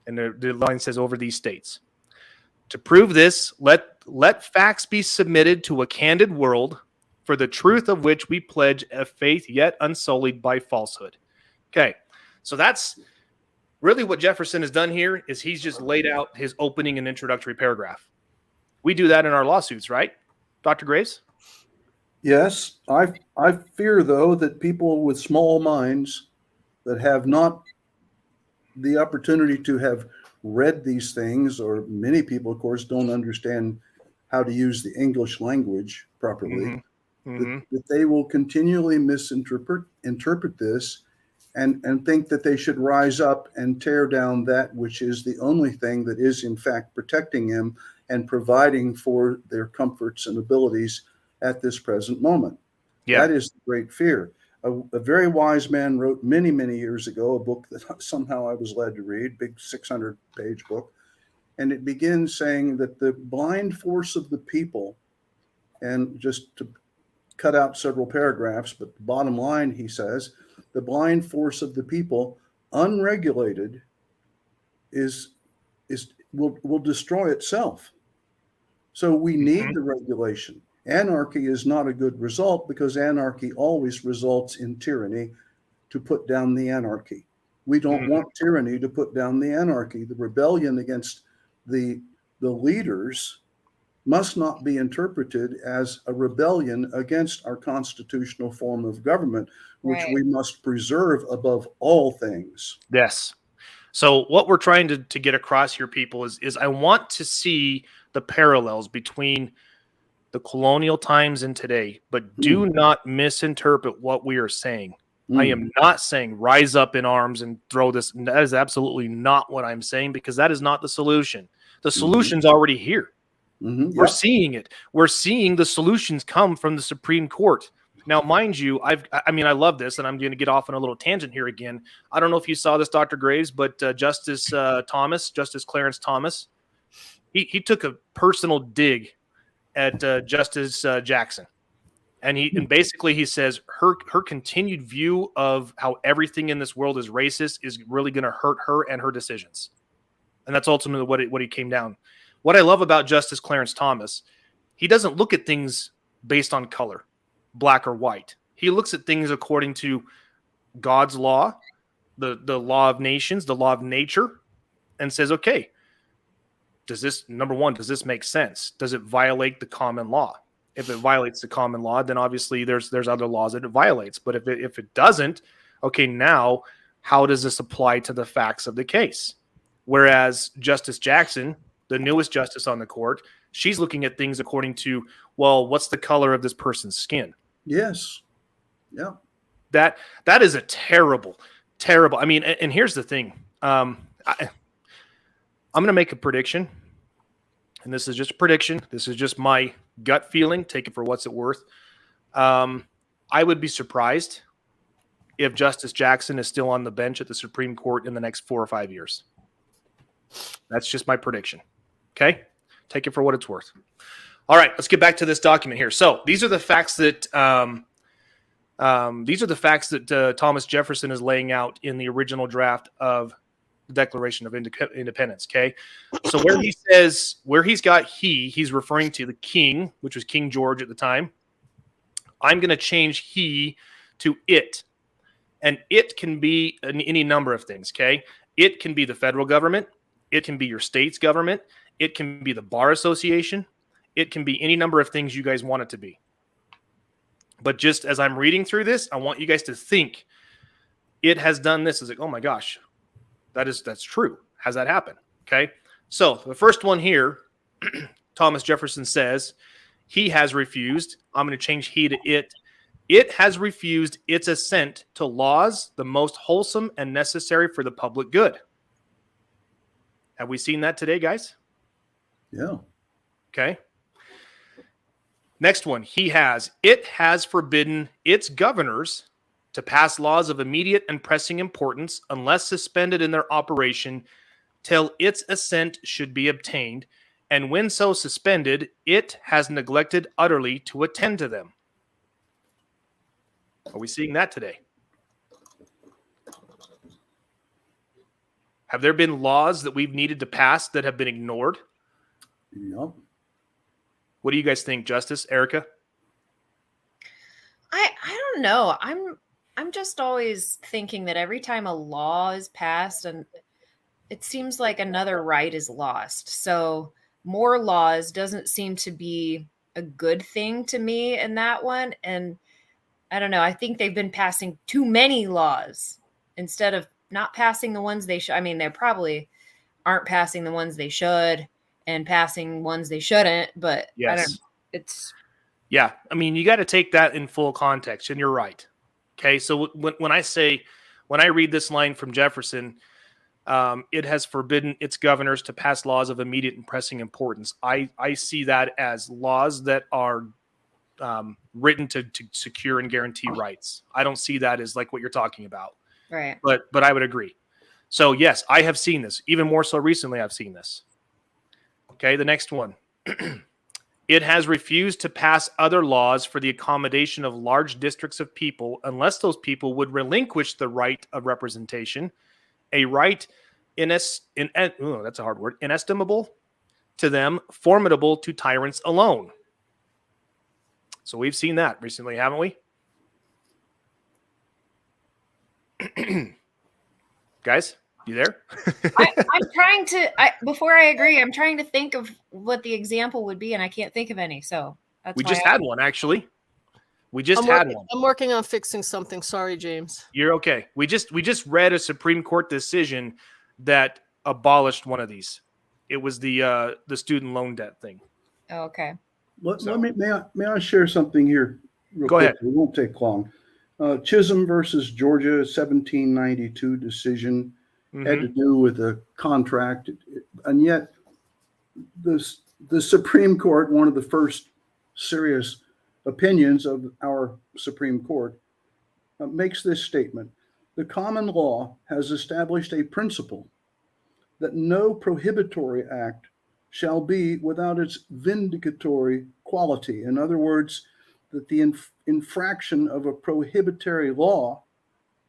And the line says over these states. To prove this, let let facts be submitted to a candid world, for the truth of which we pledge a faith yet unsullied by falsehood. Okay, so that's really what Jefferson has done here. Is he's just laid out his opening and introductory paragraph. We do that in our lawsuits, right, Dr. Graves? Yes, I fear, though, that people with small minds that have not the opportunity to have read these things, or many people, of course, don't understand how to use the English language properly, that they will continually interpret this and think that they should rise up and tear down that which is the only thing that is, in fact, protecting them and providing for their comforts and abilities at this present moment. Yeah. That is the great fear. A very wise man wrote many, many years ago a book that somehow I was led to read, big 600-page book. And it begins saying that the blind force of the people, and just to cut out several paragraphs, but the bottom line, he says, the blind force of the people, unregulated, will destroy itself. So we need the regulation. Anarchy is not a good result, because anarchy always results in tyranny to put down the anarchy. We don't want tyranny to put down the anarchy. The rebellion against the leaders must not be interpreted as a rebellion against our constitutional form of government, which we must preserve above all things. Yes. So what we're trying to get across here, people, is I want to see the parallels between the colonial times and today, but do not misinterpret what we are saying. I am not saying rise up in arms and throw this. That is absolutely not what I'm saying, because that is not the solution. The solution's already here. We're seeing it. We're seeing the solutions come from the Supreme Court. Now, mind you, I love this, and I'm going to get off on a little tangent here again. I don't know if you saw this, Dr. Graves, but Justice Clarence Thomas, he took a personal dig at Justice Jackson. And basically he says her continued view of how everything in this world is racist is really going to hurt her and her decisions. And that's ultimately what he came down. What I love about Justice Clarence Thomas, he doesn't look at things based on color, black or white. He looks at things according to God's law, the law of nations, the law of nature, and says, okay, does this make sense? Does it violate the common law? If it violates the common law, then obviously there's other laws that it violates. But if it doesn't, okay, now how does this apply to the facts of the case? Whereas Justice Jackson, the newest justice on the court, she's looking at things according to, well, what's the color of this person's skin? Yes. Yeah. That is a terrible. I mean, and here's the thing. I'm going to make a prediction, and this is just a prediction. This is just my gut feeling. Take it for what's it worth. I would be surprised if Justice Jackson is still on the bench at the Supreme Court in the next 4 or 5 years. That's just my prediction. Okay? Take it for what it's worth. All right, let's get back to this document here. So these are the facts that Thomas Jefferson is laying out in the original draft of the Declaration of Independence. Okay, so he's referring to the king, which was King George at the time. I'm going to change he to it, and it can be any number of things. Okay, it can be the federal government, it can be your state's government, it can be the bar association, it can be any number of things you guys want it to be. But just as I'm reading through this, I want you guys to think it has done this. It's like, oh my gosh, that's true. Has that happened? Okay. So the first one here, Thomas Jefferson says, he has refused. I'm going to change he to it. It has refused its assent to laws the most wholesome and necessary for the public good. Have we seen that today, guys? Yeah. Okay. Next one, it has forbidden its governors to pass laws of immediate and pressing importance unless suspended in their operation till its assent should be obtained, and when so suspended, it has neglected utterly to attend to them. Are we seeing that today? Have there been laws that we've needed to pass that have been ignored? Yep. What do you guys think, Justice, Erica? I don't know. I'm just always thinking that every time a law is passed, and it seems like another right is lost. So more laws doesn't seem to be a good thing to me in that one. And I don't know. I think they've been passing too many laws instead of not passing the ones they should. I mean, they probably aren't passing the ones they should and passing ones they shouldn't, but I don't know. It's Yeah, I mean, you got to take that in full context, and you're right. Okay, so when I read this line from Jefferson, it has forbidden its governors to pass laws of immediate and pressing importance. I see that as laws that are written to secure and guarantee rights. I don't see that as like what you're talking about. right. But I would agree. So yes, I have seen this. Even more so recently, I've seen this. Okay, the next one. It has refused to pass other laws for the accommodation of large districts of people unless those people would relinquish the right of representation, a right that's a hard word, inestimable to them, formidable to tyrants alone. So we've seen that recently, haven't we? Guys, you there? I'm trying to, before I agree, I'm trying to think of what the example would be, and I can't think of any. So that's We why just had one, actually. We just had one. I'm working on fixing something. Sorry, James. You're okay. We just read a Supreme Court decision that abolished one of these. It was the student loan debt thing. Oh, okay. May I share something here? Go ahead. It won't take long. Chisholm versus Georgia 1792 decision had to do with a contract, and yet the Supreme Court, one of the first serious opinions of our Supreme Court, makes this statement: the common law has established a principle that no prohibitory act shall be without its vindicatory quality. In other words, that the infraction of a prohibitory law,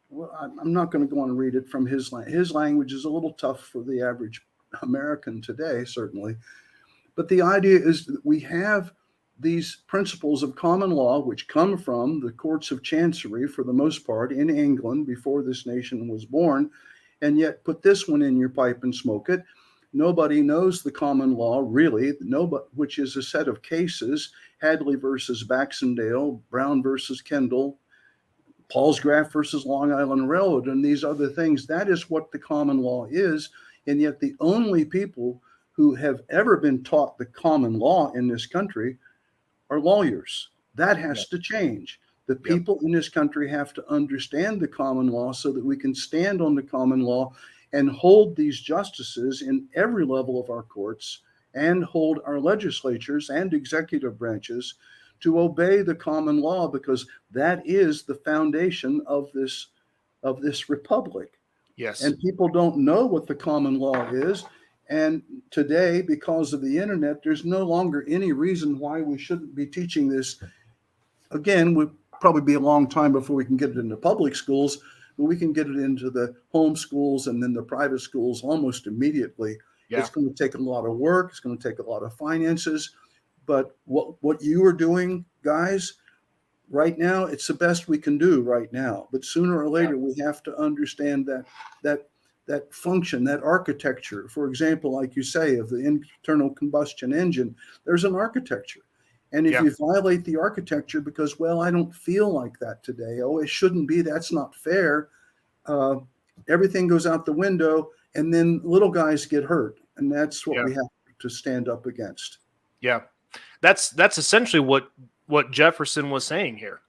well, I'm not going to go on and read it from his language. His language is a little tough for the average American today, certainly. But the idea is that we have these principles of common law, which come from the courts of chancery, for the most part, in England before this nation was born, and yet put this one in your pipe and smoke it. Nobody knows the common law, really, which is a set of cases: Hadley versus Baxendale, Brown versus Kendall, Paulsgraf versus Long Island Railroad, and these other things. That is what the common law is. And yet the only people who have ever been taught the common law in this country are lawyers. That has to change. The people in this country have to understand the common law so that we can stand on the common law and hold these justices in every level of our courts, and hold our legislatures and executive branches to obey the common law, because that is the foundation of this republic. Yes. And people don't know what the common law is. And today, because of the internet, there's no longer any reason why we shouldn't be teaching this. Again, would probably be a long time before we can get it into public schools, but we can get it into the home schools and then the private schools almost immediately. Yeah. It's going to take a lot of work. It's going to take a lot of finances. But what you are doing, guys, right now, it's the best we can do right now. But sooner or later, we have to understand that function, that architecture. For example, like you say, of the internal combustion engine, there's an architecture. And if you violate the architecture because, well, I don't feel like that today, oh, it shouldn't be, that's not fair, everything goes out the window, and then little guys get hurt. And that's what we have to stand up against. Yeah. That's essentially what Jefferson was saying here.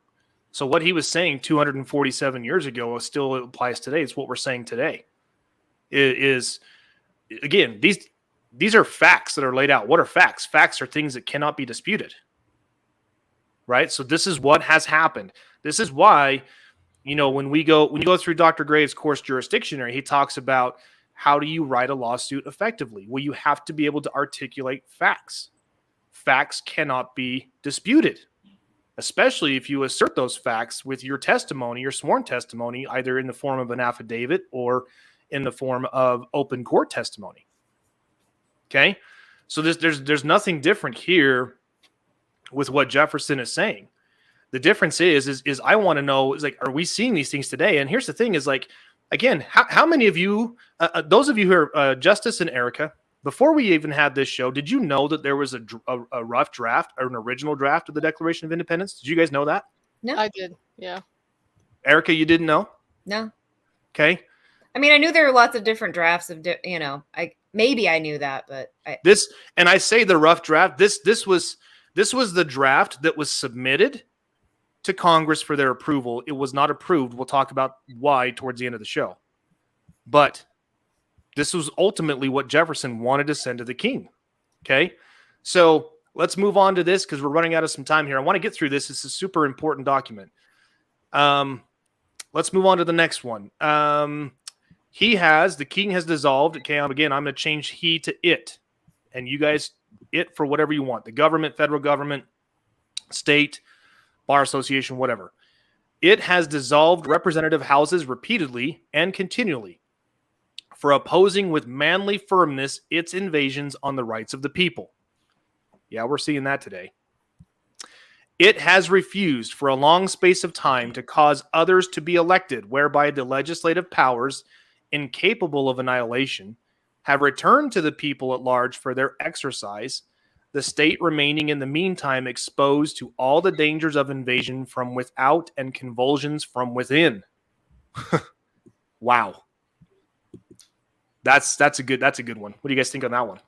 So what he was saying 247 years ago still applies today. It's what we're saying today. Is again, these are facts that are laid out. What are facts? Facts are things that cannot be disputed. Right? So this is what has happened. This is why, when you go through Dr. Graves' course Jurisdictionary, he talks about how do you write a lawsuit effectively? Well, you have to be able to articulate facts. Facts cannot be disputed, especially if you assert those facts with your testimony, your sworn testimony, either in the form of an affidavit or in the form of open court testimony. Okay? So there's nothing different here with what Jefferson is saying. The difference is I want to know, is like, are we seeing these things today? And here's the thing is like, again, how many of you, those of you who are Justice and Erica, before we even had this show, did you know that there was a rough draft or an original draft of the Declaration of Independence? Did you guys know that? No, I did. Yeah. Erica, you didn't know? no. Okay. I mean, I knew there were lots of different drafts of, maybe I knew that, but And I say the rough draft, this was the draft that was submitted to Congress for their approval. It was not approved. We'll talk about why towards the end of the show. But this was ultimately what Jefferson wanted to send to the king. Okay. So let's move on to this because we're running out of some time here. I want to get through this. It's a super important document. Let's move on to the next one. The king has dissolved. Okay. Again, I'm going to change he to it. And you guys, it for whatever you want. The government, federal government, state, bar association, whatever. It has dissolved representative houses repeatedly and continually for opposing with manly firmness its invasions on the rights of the people. Yeah, we're seeing that today. It has refused for a long space of time to cause others to be elected, whereby the legislative powers, incapable of annihilation, have returned to the people at large for their exercise, the state remaining in the meantime exposed to all the dangers of invasion from without and convulsions from within. Wow. That's a good one. What do you guys think on that one?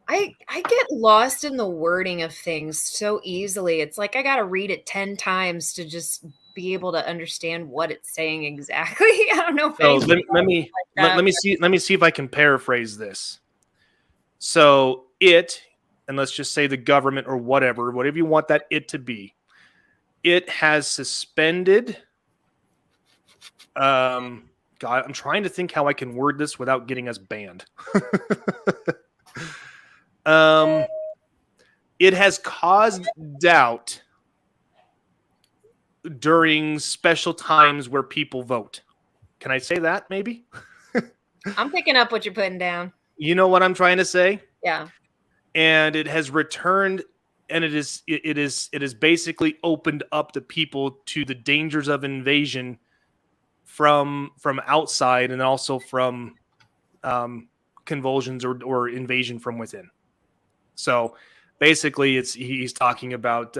I get lost in the wording of things so easily. It's like I got to read it 10 times to just be able to understand what it's saying exactly. I don't know if let me see if I can paraphrase this. So and let's just say the government or whatever you want that it to be, it has suspended. God, I'm trying to think how I can word this without getting us banned. It has caused doubt during special times where people vote. Can I say that maybe? I'm picking up what you're putting down. You know what I'm trying to say? Yeah. And it has returned, and it is basically opened up the people to the dangers of invasion from outside and also from convulsions or invasion from within. So basically he's talking about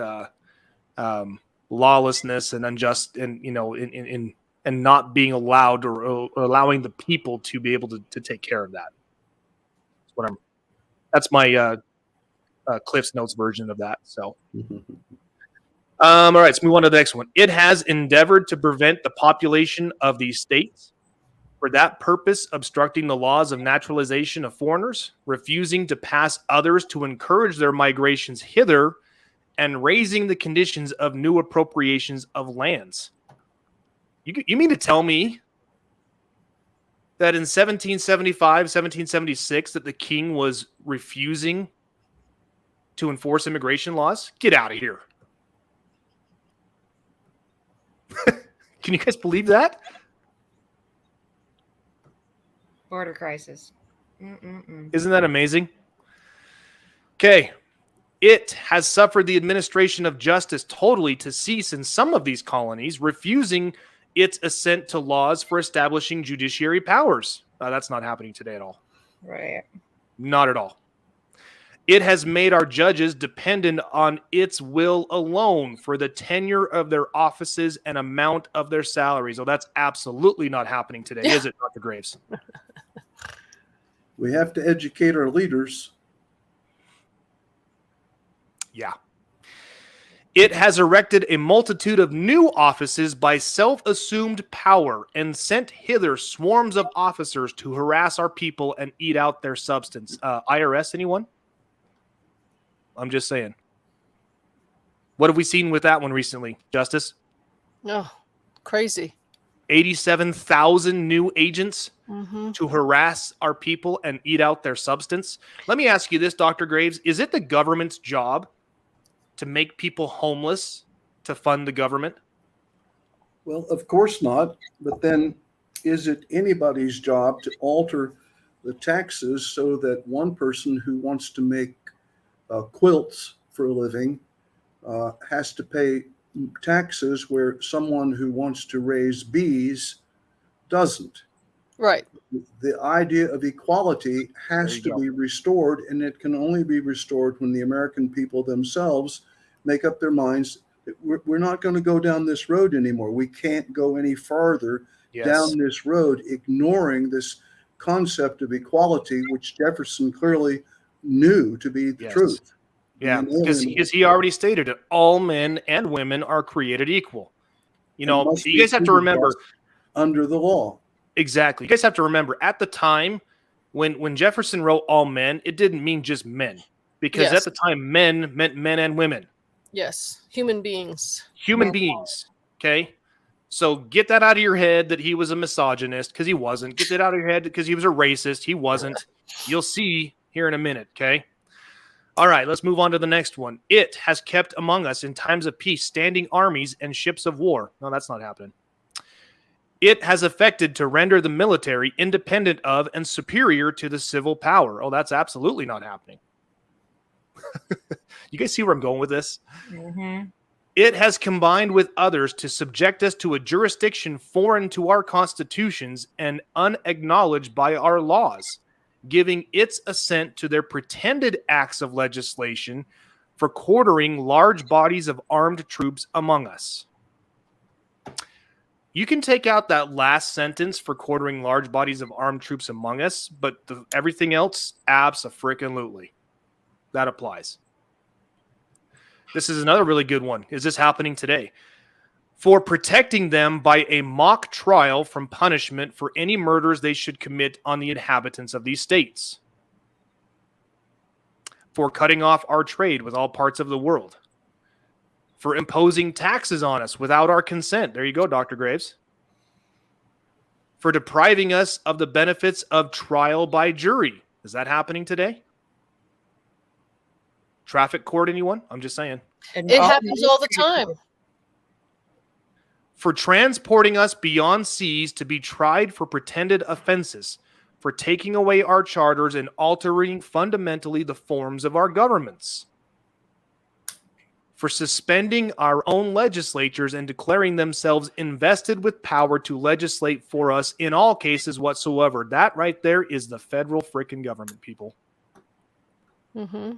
lawlessness and unjust and and not being allowed or allowing the people to be able to take care of that. That's my Cliff's Notes version of that. So all right, let's move on to the next one. It has endeavored to prevent the population of these states, for that purpose obstructing the laws of naturalization of foreigners, refusing to pass others to encourage their migrations hither, and raising the conditions of new appropriations of lands. You mean to tell me that in 1775, 1776, that the king was refusing to enforce immigration laws? Get out of here. Can you guys believe that? Border crisis. Isn't that amazing? Okay. It has suffered the administration of justice totally to cease in some of these colonies, refusing its assent to laws for establishing judiciary powers. That's not happening today at all. Right. Not at all. It has made our judges dependent on its will alone for the tenure of their offices and amount of their salaries. Oh, that's absolutely not happening today, is it, Dr. Graves? We have to educate our leaders. Yeah. It has erected a multitude of new offices by self-assumed power and sent hither swarms of officers to harass our people and eat out their substance. IRS, anyone? I'm just saying. What have we seen with that one recently, Justice? Oh, crazy. 87,000 new agents to harass our people and eat out their substance. Let me ask you this, Dr. Graves. Is it the government's job to make people homeless to fund the government? Well, of course not. But then is it anybody's job to alter the taxes so that one person who wants to make quilts for a living has to pay taxes where someone who wants to raise bees doesn't. Right. The idea of equality has to be restored, and it can only be restored when the American people themselves make up their minds that we're not going to go down this road anymore. We can't go any farther down this road, ignoring this concept of equality, which Jefferson clearly knew to be the truth. Yeah, because he already stated it. All men and women are created equal. You know, you guys have to remember, under the law. Exactly. You guys have to remember, at the time when Jefferson wrote all men, it didn't mean just men. Because at the time, men meant men and women. Yes. Human beings. Human beings. Okay? So get that out of your head that he was a misogynist, because he wasn't. Get that out of your head because he was a racist. He wasn't. You'll see here in a minute, okay? All right, let's move on to the next one. It has kept among us in times of peace standing armies and ships of war. No, that's not happening. It has affected to render the military independent of and superior to the civil power. Oh, that's absolutely not happening. You guys see where I'm going with this? Mm-hmm. It has combined with others to subject us to a jurisdiction foreign to our constitutions and unacknowledged by our laws, giving its assent to their pretended acts of legislation for quartering large bodies of armed troops among us. You can take out that last sentence for quartering large bodies of armed troops among us, but everything else, abso-frickin-lutely. That applies. This is another really good one. Is this happening today? For protecting them by a mock trial from punishment for any murders they should commit on the inhabitants of these states. For cutting off our trade with all parts of the world. For imposing taxes on us without our consent. There you go, Dr. Graves. For depriving us of the benefits of trial by jury. Is that happening today? Traffic court, anyone? I'm just saying. It happens all the time. For transporting us beyond seas to be tried for pretended offenses, for taking away our charters and altering fundamentally the forms of our governments, for suspending our own legislatures and declaring themselves invested with power to legislate for us in all cases whatsoever. That right there is the federal frickin' government, people. Mm-hmm.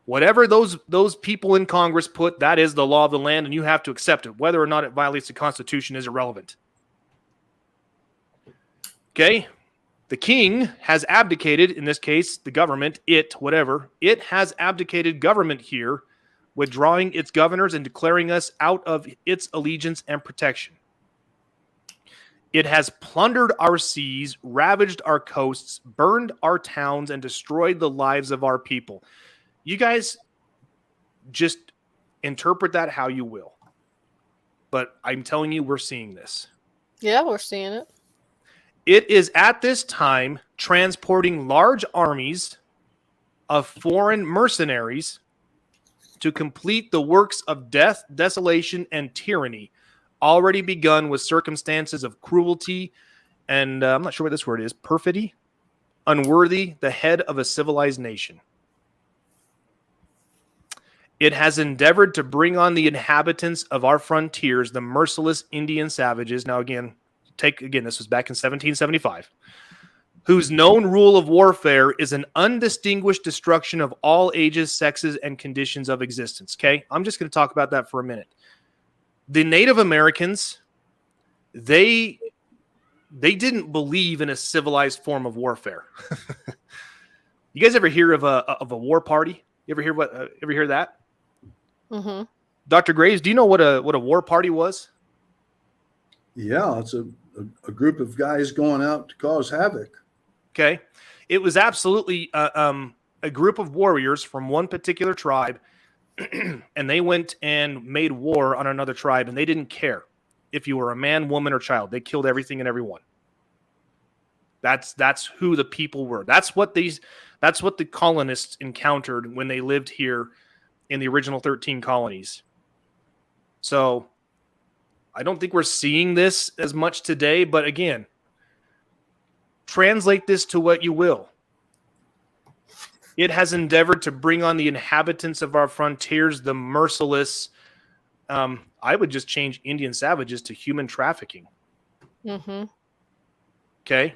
Whatever those people in Congress put, that is the law of the land, and you have to accept it. Whether or not it violates the Constitution is irrelevant. Okay? The king has abdicated, in this case, the government, it has abdicated government here, withdrawing its governors and declaring us out of its allegiance and protection. It has plundered our seas, ravaged our coasts, burned our towns, and destroyed the lives of our people. You guys just interpret that how you will. But I'm telling you, we're seeing this. Yeah, we're seeing it. It is at this time transporting large armies of foreign mercenaries to complete the works of death, desolation, and tyranny, already begun with circumstances of cruelty and, I'm not sure what this word is, perfidy, unworthy the head of a civilized nation. It has endeavored to bring on the inhabitants of our frontiers, the merciless Indian savages. Now, again, this was back in 1775, whose known rule of warfare is an undistinguished destruction of all ages, sexes, and conditions of existence. Okay, I'm just going to talk about that for a minute. The Native Americans, they didn't believe in a civilized form of warfare. You guys ever hear of a war party? You ever hear that? Mm-hmm. Dr. Graves, do you know what a war party was? Yeah, it's a group of guys going out to cause havoc. Okay. It was absolutely a group of warriors from one particular tribe, and they went and made war on another tribe, and they didn't care if you were a man, woman, or child. They killed everything and everyone. That's who the people were. That's what the colonists encountered when they lived here in the original 13 colonies. So I don't think we're seeing this as much today, but again, translate this to what you will. It has endeavored to bring on the inhabitants of our frontiers the merciless, I would just change Indian savages to human trafficking. Mm-hmm. Okay?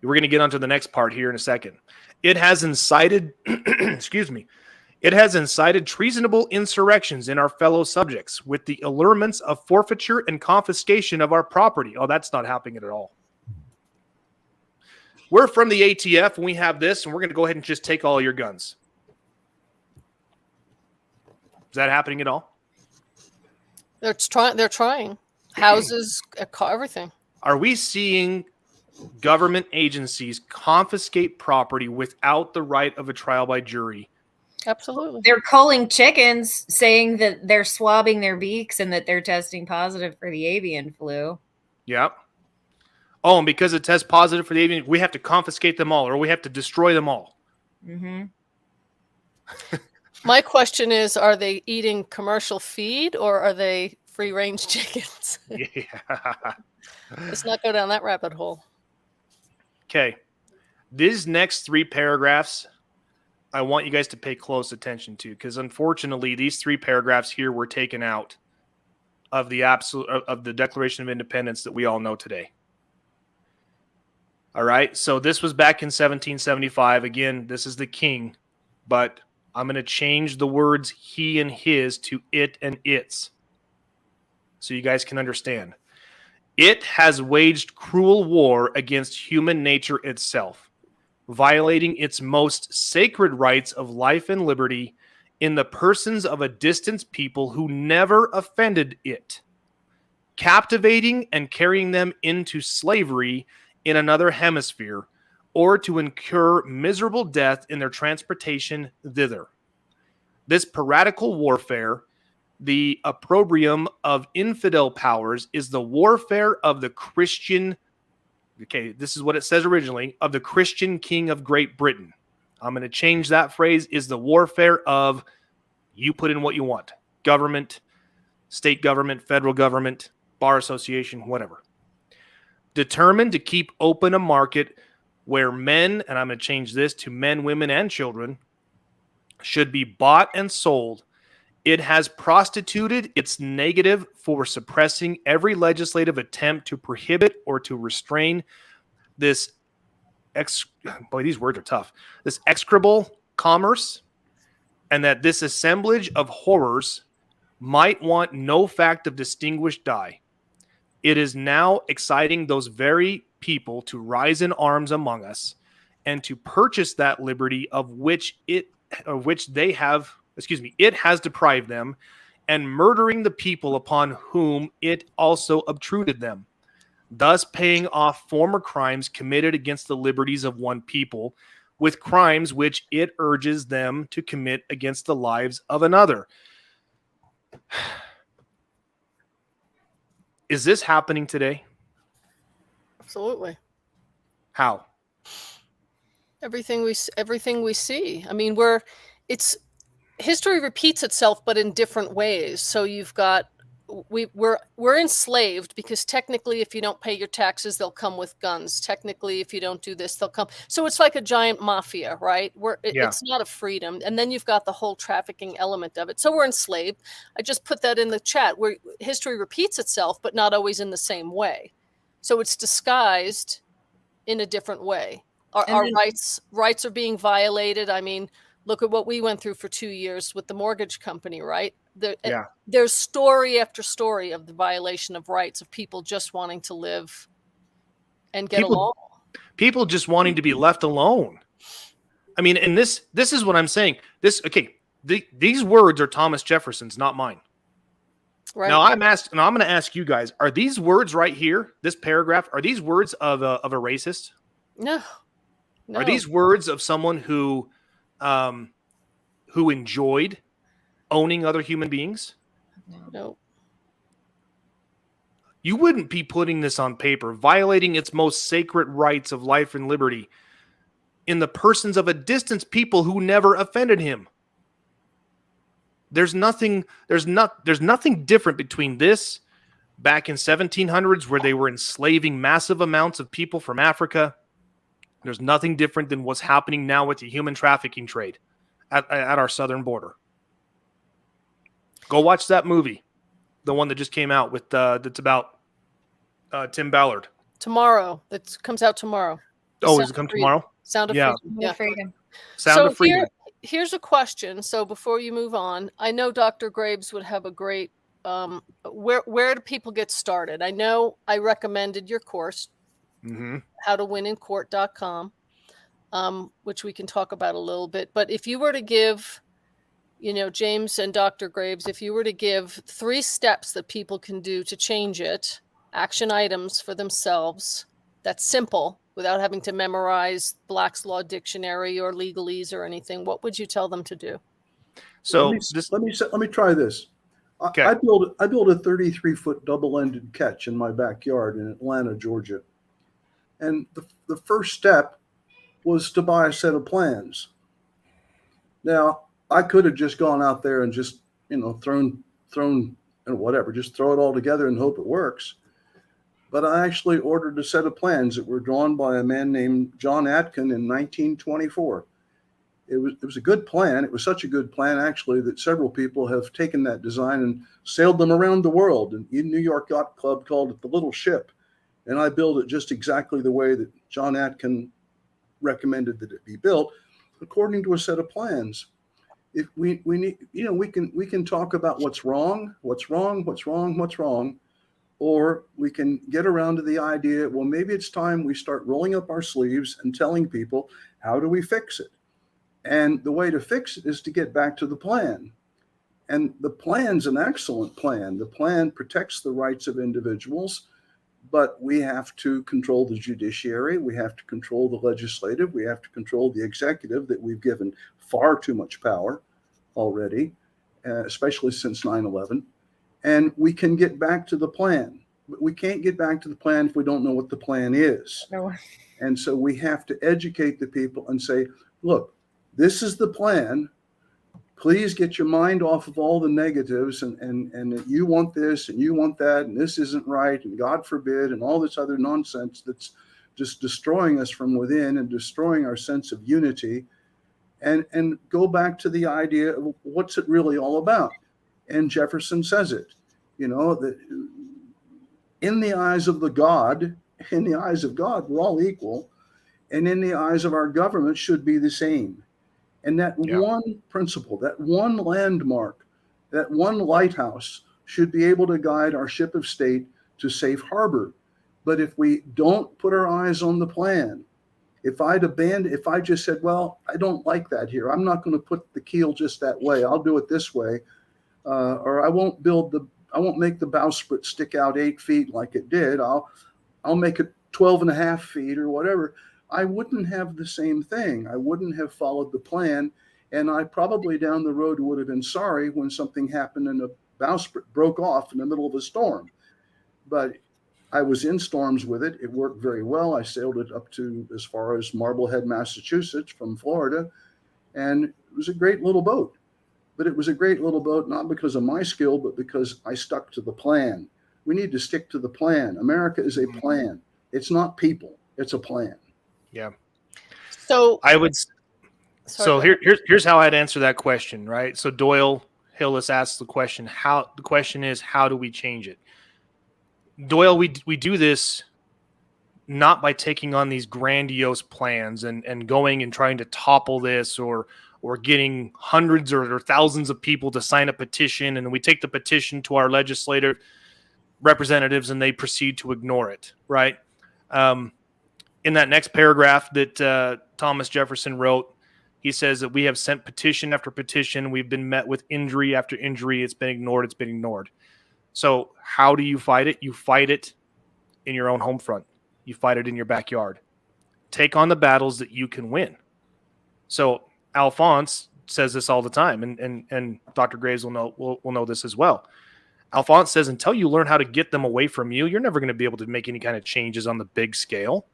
We're going to get onto the next part here in a second. It has incited, excuse me, it has incited treasonable insurrections in our fellow subjects with the allurements of forfeiture and confiscation of our property. Oh, that's not happening at all. We're from the ATF, and we have this, and we're going to go ahead and just take all your guns. Is that happening at all? They're trying. Houses, a car, everything. Are we seeing government agencies confiscate property without the right of a trial by jury? Absolutely. They're culling chickens, saying that they're swabbing their beaks and that they're testing positive for the avian flu. Yep. Oh, and because it tests positive for the avian, we have to confiscate them all, or we have to destroy them all. Mm-hmm. My question is, are they eating commercial feed or are they free-range chickens? Yeah. Let's not go down that rabbit hole. Okay. These next 3 paragraphs, I want you guys to pay close attention to, because unfortunately, these 3 paragraphs here were taken out of the Declaration of Independence that we all know today. All right. So this was back in 1775. Again, this is the king, but I'm going to change the words he and his to it and its, so you guys can understand. It has waged cruel war against human nature itself, violating its most sacred rights of life and liberty in the persons of a distant people who never offended it, captivating and carrying them into slavery in another hemisphere, or to incur miserable death in their transportation thither. This piratical warfare, the opprobrium of infidel powers, is the warfare of the Christian, okay, this is what it says originally, of the Christian king of Great Britain. I'm going to change that phrase, is the warfare of, you put in what you want, government, state government, federal government, bar association, whatever. Determined to keep open a market where men, and I'm going to change this to men, women, and children, should be bought and sold. It has prostituted its negative for suppressing every legislative attempt to prohibit or to restrain this, boy, these words are tough, this execrable commerce, and that this assemblage of horrors might want no fact of distinguished dye. It is now exciting those very people to rise in arms among us and to purchase that liberty of which it has deprived them, and murdering the people upon whom it also obtruded them, thus paying off former crimes committed against the liberties of one people with crimes which it urges them to commit against the lives of another. Is this happening today? Absolutely. How? Everything we see. I mean, history repeats itself, but in different ways. So you've got we're enslaved because technically, if you don't pay your taxes, they'll come with guns. Technically, if you don't do this, they'll come. So it's like a giant mafia, right? It's not a freedom. And then you've got the whole trafficking element of it. So we're enslaved. I just put that in the chat where history repeats itself, but not always in the same way. So it's disguised in a different way. Our rights are being violated. I mean, look at what we went through for 2 years with the mortgage company, right? There's story after story of the violation of rights of people just wanting to live and get along. People just wanting to be left alone. I mean, and this is what I'm saying. These words are Thomas Jefferson's, not mine. Right. Now I'm going to ask you guys: are these words right here, this paragraph, are these words of a racist? No. Are these words of someone who enjoyed owning other human beings? No. You wouldn't be putting this on paper, violating its most sacred rights of life and liberty in the persons of a distant people who never offended him. There's nothing different between this back in 1700s where they were enslaving massive amounts of people from Africa, There's nothing different than what's happening now with the human trafficking trade at our southern border. Go watch that movie, the one that just came out with that's about Tim Ballard. Tomorrow. That comes out tomorrow. Oh, is it come tomorrow? Sound of Yeah. Freedom. Yeah. Freedom. Sound of Freedom. Here's a question. So before you move on, I know Dr. Graves would have a great, where do people get started? I know I recommended your course, howtowinincourt.com, which we can talk about a little bit. But if you were to give, James and Dr. Graves, if you were to give 3 steps that people can do to change it, action items for themselves, that's simple, without having to memorize Black's Law Dictionary or legalese or anything, what would you tell them to do? So let me try this. Okay. I built a 33-foot double-ended catch in my backyard in Atlanta, Georgia. And the first step was to buy a set of plans. Now, I could have just gone out there and just, thrown whatever, just throw it all together and hope it works. But I actually ordered a set of plans that were drawn by a man named John Atkin in 1924. It was a good plan. It was such a good plan, actually, that several people have taken that design and sailed them around the world. And New York Yacht Club called it the Little Ship. And I built it just exactly the way that John Atkin recommended that it be built, according to a set of plans. If we need, we can talk about what's wrong, or we can get around to the idea, well, maybe it's time we start rolling up our sleeves and telling people, how do we fix it? And the way to fix it is to get back to the plan. And the plan's an excellent plan. The plan protects the rights of individuals, but we have to control the judiciary. We have to control the legislative. We have to control the executive that we've given far too much power already, especially since 9/11. And we can get back to the plan. But we can't get back to the plan if we don't know what the plan is. No. And so we have to educate the people and say, look, this is the plan. Please get your mind off of all the negatives and you want this and you want that and this isn't right and God forbid and all this other nonsense that's just destroying us from within and destroying our sense of unity, and go back to the idea of what's it really all about. And Jefferson says it, that in the eyes of God, we're all equal, and in the eyes of our government should be the same. And that one principle, that one landmark, that one lighthouse should be able to guide our ship of state to safe harbor. But if we don't put our eyes on the plan, if I just said, well, I don't like that here, I'm not going to put the keel just that way, I'll do it this way, or I won't make the bowsprit stick out 8 feet like it did, I'll make it 12.5 feet or whatever, I wouldn't have the same thing. I wouldn't have followed the plan. And I probably down the road would have been sorry when something happened and the bowsprit broke off in the middle of a storm. But I was in storms with it. It worked very well. I sailed it up to as far as Marblehead, Massachusetts from Florida. And it was a great little boat. But it was a great little boat, not because of my skill, but because I stuck to the plan. We need to stick to the plan. America is a plan. It's not people. It's a plan. Yeah. So I would. So here's how I'd answer that question, right? So Doyle Hillis asks the question. The question is, how do we change it? Doyle, we do this not by taking on these grandiose plans and going and trying to topple this or getting hundreds or thousands of people to sign a petition, and we take the petition to our legislative representatives and they proceed to ignore it, right? In that next paragraph that Thomas Jefferson wrote, he says that we have sent petition after petition. We've been met with injury after injury. It's been ignored. It's been ignored. So how do you fight it? You fight it in your own home front. You fight it in your backyard. Take on the battles that you can win. So Alphonse says this all the time, and Dr. Graves will know this as well. Alphonse says, until you learn how to get them away from you, you're never going to be able to make any kind of changes on the big scale.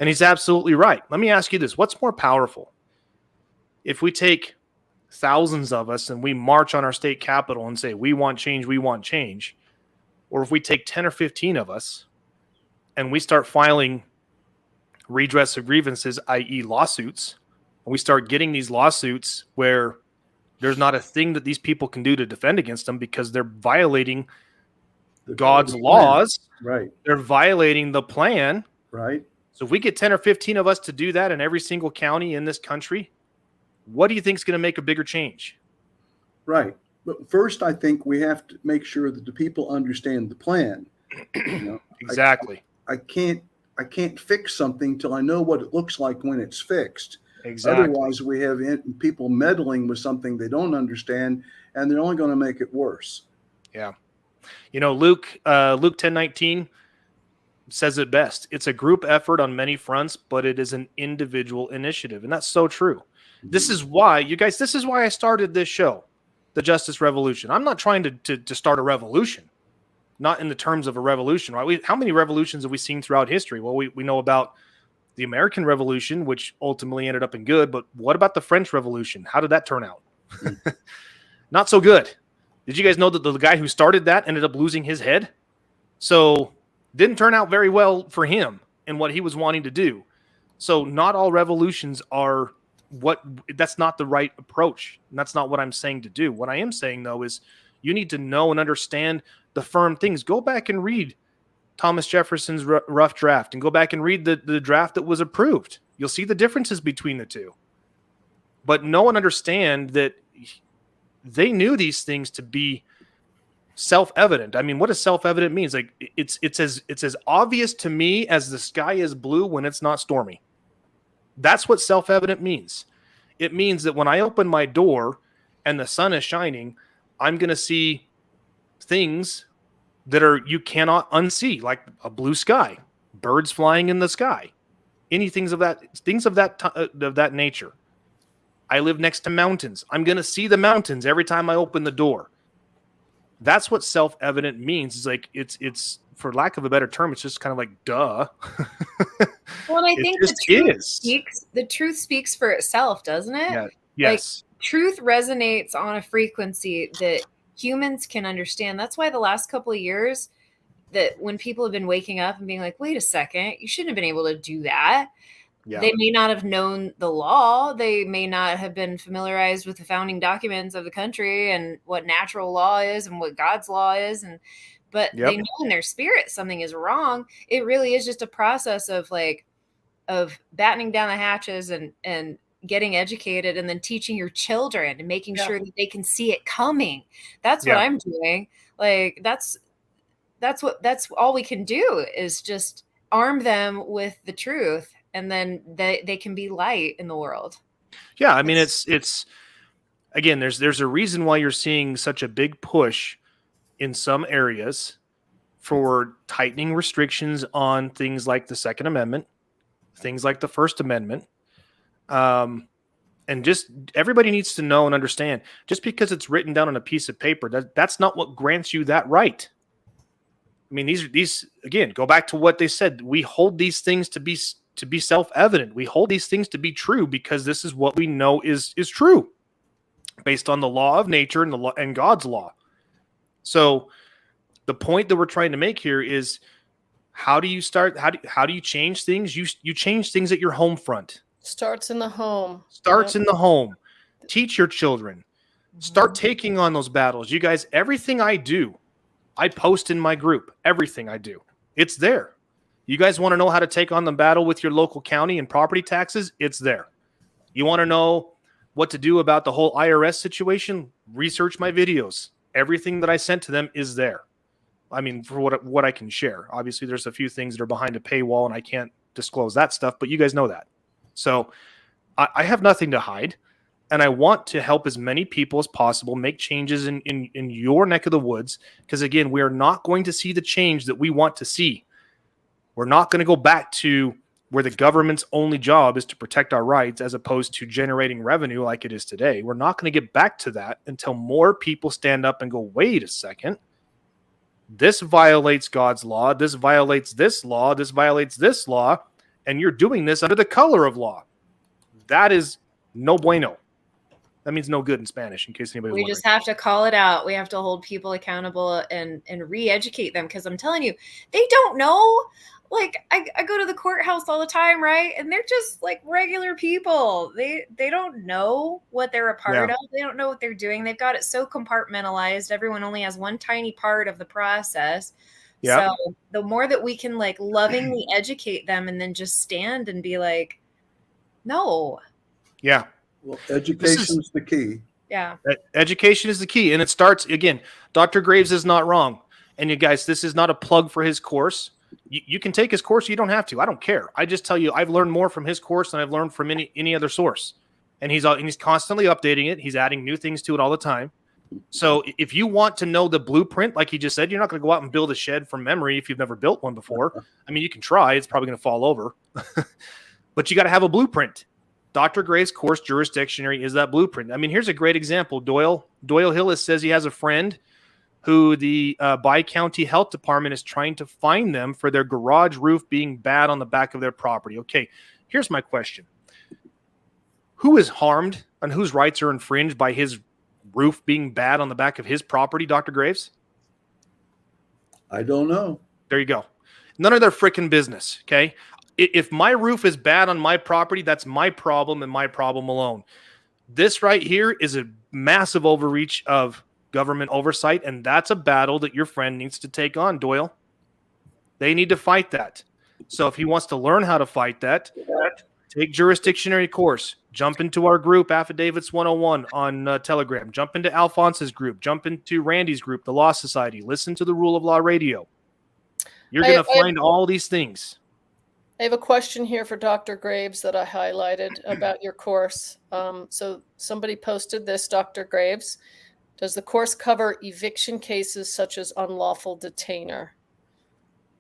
And he's absolutely right. Let me ask you this. What's more powerful? If we take thousands of us and we march on our state capitol and say, we want change, or if we take 10 or 15 of us and we start filing redress of grievances, i.e. lawsuits, and we start getting these lawsuits where there's not a thing that these people can do to defend against them because they're violating God's laws. Right. They're violating the plan. Right. So if we get 10 or 15 of us to do that in every single county in this country, what do you think is going to make a bigger change? Right. But first, I think we have to make sure that the people understand the plan. You know, Exactly. I can't fix something till I know what it looks like when it's fixed. Exactly. Otherwise, we have people meddling with something they don't understand, and they're only going to make it worse. Yeah. You know, Luke 10:19 says it best. It's a group effort on many fronts, but it is an individual initiative. And that's so true. Mm-hmm. This is why, you guys, this is why I started this show, the Justice Revolution. I'm not trying to start a revolution, not in the terms of a revolution, right? How many revolutions have we seen throughout history? Well, we know about the American Revolution, which ultimately ended up in good, but what about the French Revolution? How did that turn out? Not so good. Did you guys know that the guy who started that ended up losing his head? So didn't turn out very well for him and what he was wanting to do. So not all revolutions are that's not the right approach. And that's not what I'm saying to do. What I am saying, though, is you need to know and understand the firm things. Go back and read Thomas Jefferson's rough draft and go back and read the draft that was approved. You'll see the differences between the two. But know and understand that they knew these things to be self-evident. I mean, what does self-evident mean? It's like it's as obvious to me as the sky is blue when it's not stormy. That's what self-evident means. It means that when I open my door and the sun is shining, I'm going to see things that you cannot unsee, like a blue sky, birds flying in the sky, things of that nature. I live next to mountains. I'm going to see the mountains every time I open the door. That's what self-evident means. It's like it's for lack of a better term, it's just kind of like duh. Well, I think the truth speaks for itself, doesn't it? Yeah. Yes. Like, truth resonates on a frequency that humans can understand. That's why the last couple of years, that when people have been waking up and being like, wait a second, you shouldn't have been able to do that. Yeah. They may not have known the law. They may not have been familiarized with the founding documents of the country and what natural law is and what God's law is. But they know in their spirit something is wrong. It really is just a process of battening down the hatches and getting educated and then teaching your children and making sure that they can see it coming. That's what I'm doing. Like that's all we can do is just arm them with the truth, and then they can be light in the world. Yeah. I mean, it's again, there's a reason why you're seeing such a big push in some areas for tightening restrictions on things like the Second Amendment, things like the First Amendment. And just everybody needs to know and understand, just because it's written down on a piece of paper, that's not what grants you that right. I mean, these again, go back to what they said. We hold these things to be self-evident. We hold these things to be true because this is what we know is true based on the law of nature and God's law. So the point that we're trying to make here is, how do you start? How do you change things? You change things at your home front. Starts in the home. In the home. Teach your children. Start taking on those battles. You guys, everything I do, I post in my group. Everything I do, it's there. You guys want to know how to take on the battle with your local county and property taxes? It's there. You want to know what to do about the whole IRS situation? Research my videos. Everything that I sent to them is there. I mean, for what I can share. Obviously, there's a few things that are behind a paywall, and I can't disclose that stuff, but you guys know that. So I have nothing to hide, and I want to help as many people as possible make changes in your neck of the woods, because, again, we are not going to see the change that we want to see. We're not going to go back to where the government's only job is to protect our rights as opposed to generating revenue like it is today. We're not going to get back to that until more people stand up and go, wait a second. This violates God's law. This violates this law. This violates this law. And you're doing this under the color of law. That is no bueno. That means no good in Spanish, in case anybody's We wondering. just have to call it out. We have to hold people accountable and re-educate them, because I'm telling you, they don't know. Like I go to the courthouse all the time, right? And they're just like regular people. They don't know what they're a part of. They don't know what they're doing. They've got it so compartmentalized. Everyone only has one tiny part of the process. Yeah. So the more that we can like lovingly educate them and then just stand and be like, no. Yeah. Well, education is the key. Yeah. Education is the key. And it starts, again, Dr. Graves is not wrong. And you guys, this is not a plug for his course. You can take his course. You don't have to. I don't care. I just tell you, I've learned more from his course than I've learned from any other source. And he's constantly updating it. He's adding new things to it all the time. So if you want to know the blueprint, like he just said, you're not going to go out and build a shed from memory if you've never built one before. I mean, you can try. It's probably going to fall over. But you got to have a blueprint. Dr. Graves' course, Jurisdictionary, is that blueprint. I mean, here's a great example. Doyle Hillis says he has a friend who the Bi-County Health Department is trying to fine them for their garage roof being bad on the back of their property. Okay, here's my question. Who is harmed and whose rights are infringed by his roof being bad on the back of his property, Dr. Graves? I don't know. There you go. None of their freaking business, okay? If my roof is bad on my property, that's my problem and my problem alone. This right here is a massive overreach of government oversight, and that's a battle that your friend needs to take on, Doyle. They need to fight that. So if he wants to learn how to fight that, take Jurisdictionary course, jump into our group, Affidavits 101 on Telegram, jump into Alphonse's group, jump into Randy's group, the Law Society, listen to the Rule of Law Radio. You're going to find all these things. I have a question here for Dr. Graves that I highlighted about your course. So somebody posted this, Dr. Graves. Does the course cover eviction cases such as unlawful detainer?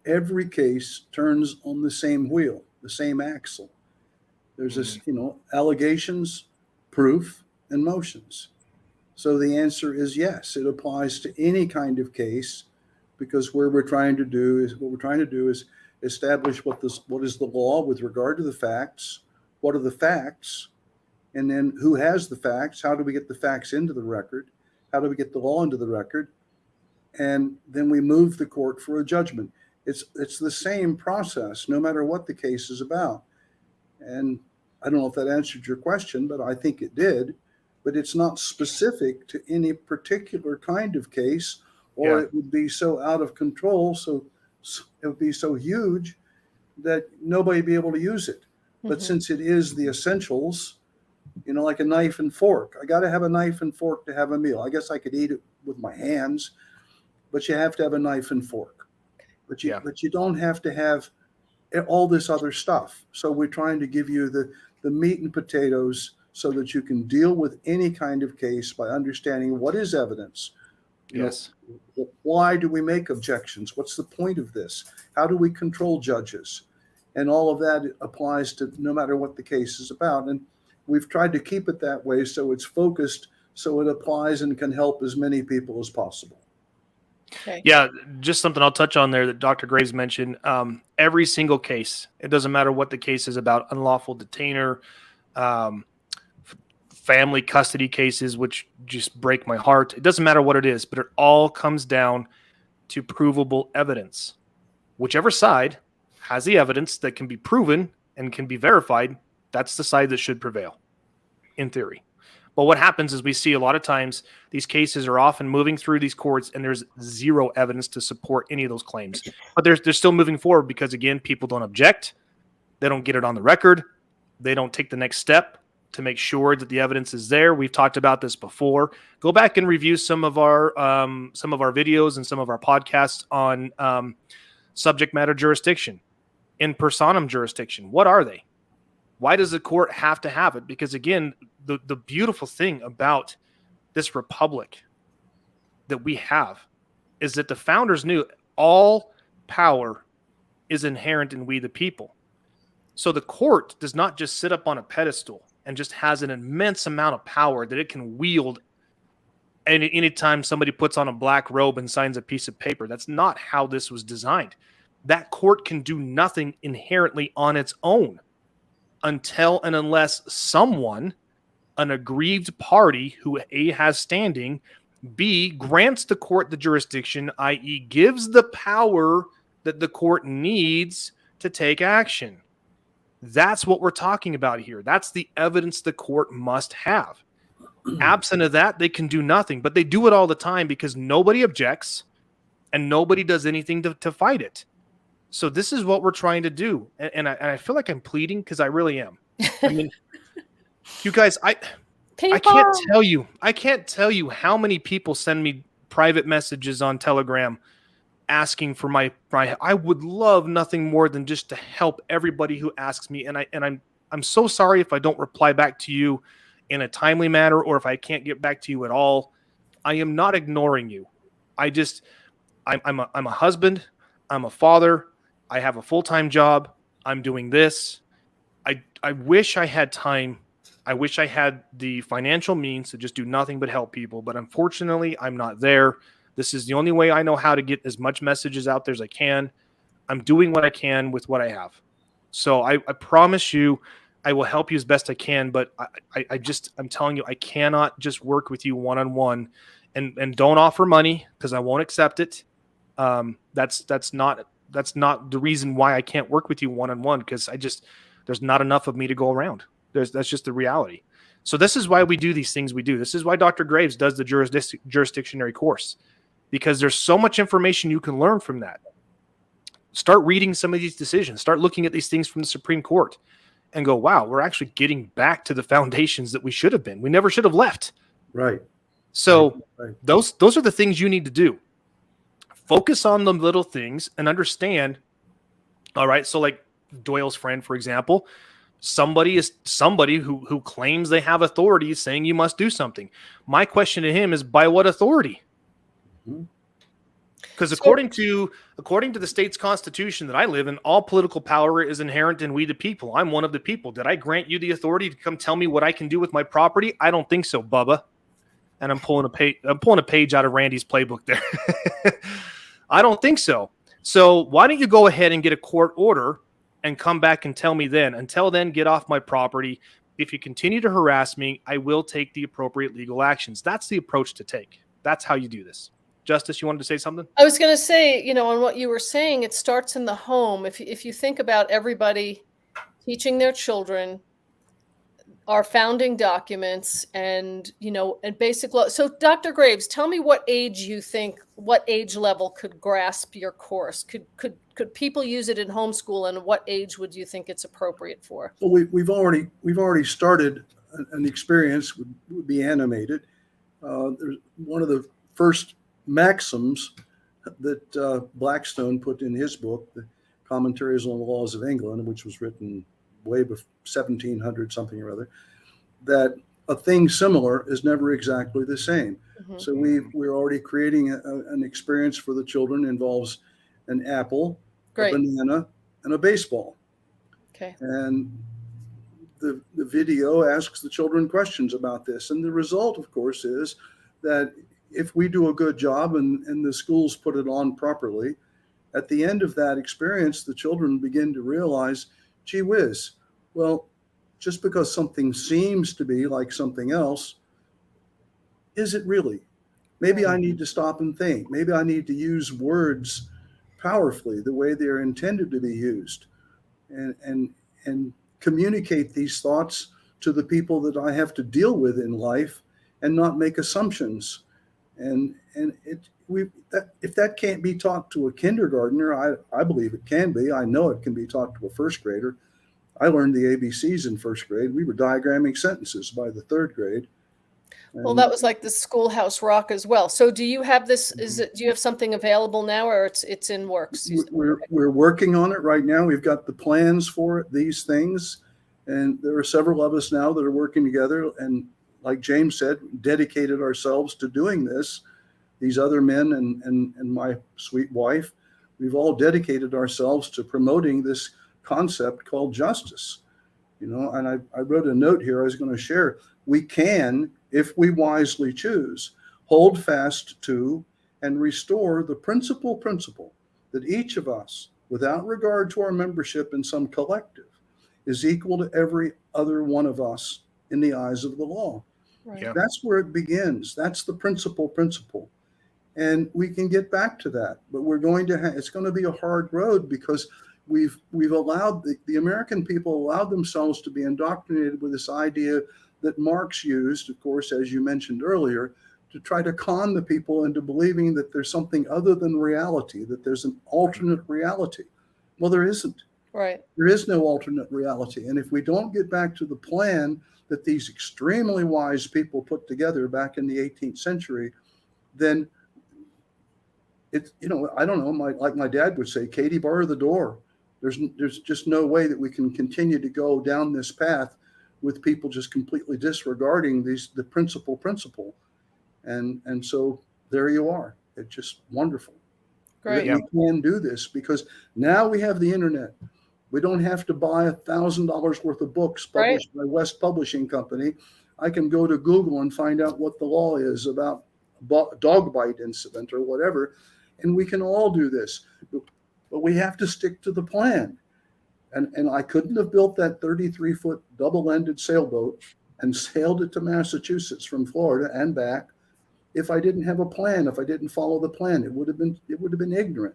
Every case turns on the same wheel, the same axle. There's this, allegations, proof, and motions. So the answer is yes, it applies to any kind of case, because what we're trying to do is establish what is the law with regard to the facts, what are the facts, and then who has the facts, how do we get the facts into the record, how do we get the law into the record, and then we move the court for a judgment. It's the same process, no matter what the case is about. And I don't know if that answered your question, but I think it did. But it's not specific to any particular kind of case, or it would be so out of control, so it would be so huge that nobody would be able to use it. But since it is the essentials, like a knife and fork, I got to have a knife and fork to have a meal. I guess I could eat it with my hands, but you have to have a knife and fork. But you don't have to have all this other stuff. So we're trying to give you the meat and potatoes so that you can deal with any kind of case by understanding what is evidence. Yes. Why do we make objections? What's the point of this? How do we control judges? And all of that applies to no matter what the case is about. And we've tried to keep it that way so it's focused, so it applies and can help as many people as possible. Okay. Yeah, just something I'll touch on there that Dr. Graves mentioned. Every single case, it doesn't matter what the case is about, unlawful detainer, family custody cases, which just break my heart. It doesn't matter what it is, but it all comes down to provable evidence. Whichever side has the evidence that can be proven and can be verified, that's the side that should prevail, in theory. But what happens is we see a lot of times these cases are often moving through these courts and there's zero evidence to support any of those claims. But they're still moving forward because, again, people don't object. They don't get it on the record. They don't take the next step to make sure that the evidence is there. We've talked about this before. Go back and review some of our videos and some of our podcasts on subject matter jurisdiction, in personam jurisdiction. What are they? Why does the court have to have it? Because, again, the beautiful thing about this republic that we have is that the founders knew all power is inherent in we the people. So the court does not just sit up on a pedestal and just has an immense amount of power that it can wield anytime somebody puts on a black robe and signs a piece of paper. That's not how this was designed. That court can do nothing inherently on its own until and unless someone an aggrieved party who A, has standing, B, grants the court the jurisdiction, i.e. gives the power that the court needs to take action. That's what we're talking about here. That's the evidence the court must have. Absent of that, they can do nothing, but they do it all the time because nobody objects and nobody does anything to fight it. So this is what we're trying to do. And I feel like I'm pleading because I really am. I mean, you guys, I can't tell you how many people send me private messages on Telegram asking for my I would love nothing more than just to help everybody who asks me. And I'm so sorry if I don't reply back to you in a timely manner, or if I can't get back to you at all. I am not ignoring you. I'm a husband. I'm a father. I have a full-time job. I'm doing this. I wish I had time. I wish I had the financial means to just do nothing but help people. But unfortunately, I'm not there. This is the only way I know how to get as much messages out there as I can. I'm doing what I can with what I have. So I promise you, I will help you as best I can. But I'm telling you, I cannot just work with you one-on-one. And don't offer money because I won't accept it. That's not the reason why I can't work with you one-on-one, because there's not enough of me to go around. That's just the reality. So this is why we do these things we do. This is why Dr. Graves does the jurisdictionary course, because there's so much information you can learn from that. Start reading some of these decisions. Start looking at these things from the Supreme Court and go, wow, we're actually getting back to the foundations that we should have been. We never should have left. Right. So right. Those are the things you need to do. Focus on the little things and understand. All right. So like Doyle's friend, for example, somebody who claims they have authority saying you must do something. My question to him is, by what authority? Because according to the state's constitution that I live in, all political power is inherent in we the people. I'm one of the people. Did I grant you the authority to come tell me what I can do with my property? I don't think so, Bubba. And I'm pulling a page out of Randy's playbook there. I don't think so. So why don't you go ahead and get a court order and come back and tell me then? Until then, get off my property. If you continue to harass me, I will take the appropriate legal actions. That's the approach to take. That's how you do this. Justice, you wanted to say something? I was going to say, on what you were saying, it starts in the home. If you think about everybody teaching their children our founding documents and basic law. So Dr. Graves, tell me what age level could grasp your course? Could people use it in homeschool, and what age would you think it's appropriate for? Well, we've already started an experience would be animated. There's one of the first maxims that Blackstone put in his book, the Commentaries on the Laws of England, which was written way before 1700 something or other, that a thing similar is never exactly the same. Mm-hmm. So we're already creating an experience for the children. Involves an apple, Great. A banana, and a baseball. Okay. And the video asks the children questions about this. And the result, of course, is that if we do a good job and the schools put it on properly, at the end of that experience, the children begin to realize, gee whiz, well, just because something seems to be like something else, is it really? Maybe I need to stop and think. Maybe I need to use words powerfully the way they're intended to be used, and communicate these thoughts to the people that I have to deal with in life, and not make assumptions. And if that can't be taught to a kindergartner, I believe it can be. I know it can be taught to a first grader. I learned the ABCs in first grade. We were diagramming sentences by the third grade. Well, that was like the Schoolhouse Rock as well. So do you have this, do you have something available now, or it's in works? We're working on it right now. We've got the plans for these things. And there are several of us now that are working together. And like James said, dedicated ourselves to doing this. These other men and my sweet wife, we've all dedicated ourselves to promoting this concept called justice. And I wrote a note here I was going to share. We can, if we wisely choose, hold fast to and restore the principal that each of us, without regard to our membership in some collective, is equal to every other one of us in the eyes of the law. Right. Yeah. That's where it begins. That's the principle. And we can get back to that, but we're going to it's going to be a hard road, because we've allowed the American people allowed themselves to be indoctrinated with this idea that Marx used, of course, as you mentioned earlier, to try to con the people into believing that there's something other than reality, that there's an alternate reality. Well, there isn't. Right. There is no alternate reality. And if we don't get back to the plan that these extremely wise people put together back in the 18th century, then it's, I don't know, like my dad would say, Katie, bar the door. There's just no way that we can continue to go down this path with people just completely disregarding the principle. And so there you are. It's just wonderful. Great. That we can do this, because now we have the internet. We don't have to buy $1,000 worth of books published by West Publishing Company. I can go to Google and find out what the law is about dog bite incident or whatever, and we can all do this. But we have to stick to the plan. And I couldn't have built that 33-foot double-ended sailboat and sailed it to Massachusetts from Florida and back if I didn't have a plan. If I didn't follow the plan, it would have been ignorant.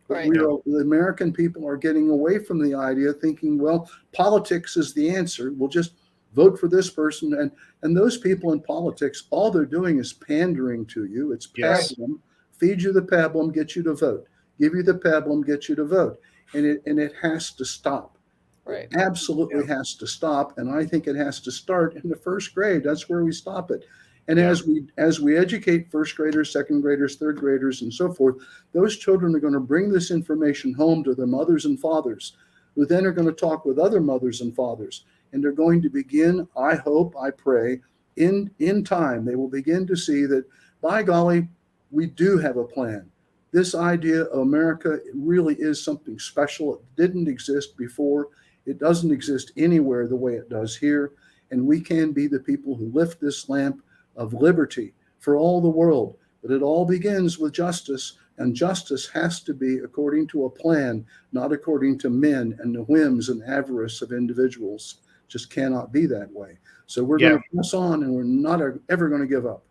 But the American people are getting away from the idea, thinking, well, politics is the answer. We'll just vote for this person. And those people in politics, all they're doing is pandering to you. It's pablum. Feed you the pablum, get you to vote. Give you the pablum, get you to vote. And it has to stop. Right. It absolutely has to stop. And I think it has to start in the first grade. That's where we stop it. And as we educate first graders, second graders, third graders, and so forth, those children are going to bring this information home to their mothers and fathers, who then are going to talk with other mothers and fathers. And they're going to begin, I hope, I pray, in time, they will begin to see that, by golly, we do have a plan. This idea of America really is something special. It didn't exist before. It doesn't exist anywhere the way it does here. And we can be the people who lift this lamp of liberty for all the world. But it all begins with justice, and justice has to be according to a plan, not according to men and the whims and avarice of individuals. Just cannot be that way. So we're going to press on, and we're not ever going to give up.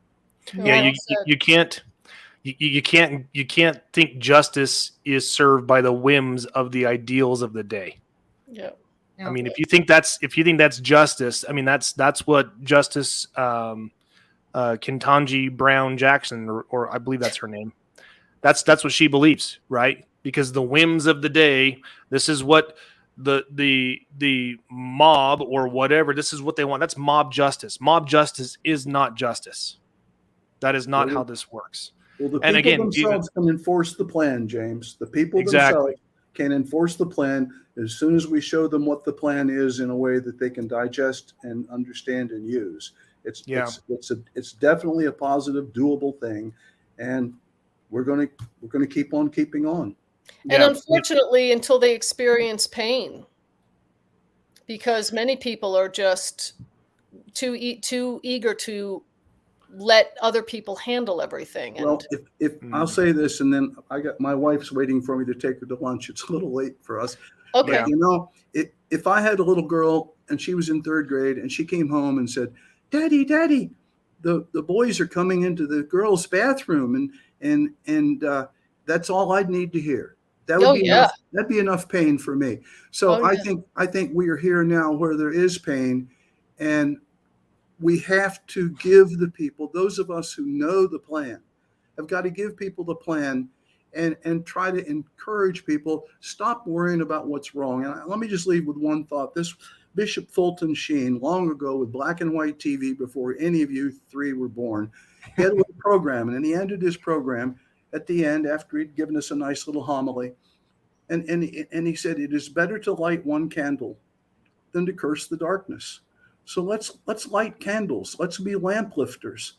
Yeah, you can't think justice is served by the whims of the ideals of the day. Yeah. I mean, if you think that's justice, I mean that's what Justice Ketanji Brown Jackson, or I believe that's her name. That's what she believes, right? Because the whims of the day, this is what the mob or whatever, this is what they want. That's mob justice. Mob justice is not justice. That is not how this works. Well, the people themselves can enforce the plan, James. The people themselves can enforce the plan as soon as we show them what the plan is in a way that they can digest and understand and use. It's definitely a positive, doable thing, and we're going to keep on keeping on. And unfortunately, until they experience pain, because many people are just too eager to let other people handle everything. And well, if I'll say this, and then my wife's waiting for me to take her to lunch. It's a little late for us. Okay. But, if I had a little girl and she was in third grade and she came home and said, Daddy, the boys are coming into the girls' bathroom, and that's all I'd need to hear. That would be enough, that'd be enough pain for me. So I think we are here now where there is pain, and we have to give the people, those of us who know the plan, have got to give people the plan and try to encourage people, stop worrying about what's wrong. And let me just leave with one thought. This Bishop Fulton Sheen, long ago with black and white TV, before any of you three were born, he had a little program, and he ended his program at the end after he'd given us a nice little homily. And he said, it is better to light one candle than to curse the darkness. So let's light candles. Let's be lamp lifters.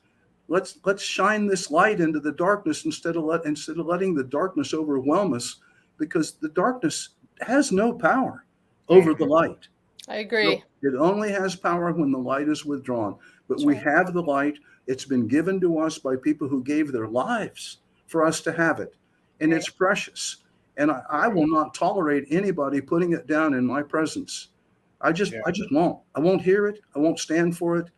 Let's shine this light into the darkness instead of letting the darkness overwhelm us, because the darkness has no power over the light. I agree. So it only has power when the light is withdrawn. But we have the light. It's been given to us by people who gave their lives for us to have it. And it's precious. And I will not tolerate anybody putting it down in my presence. I just won't. I won't hear it. I won't stand for it.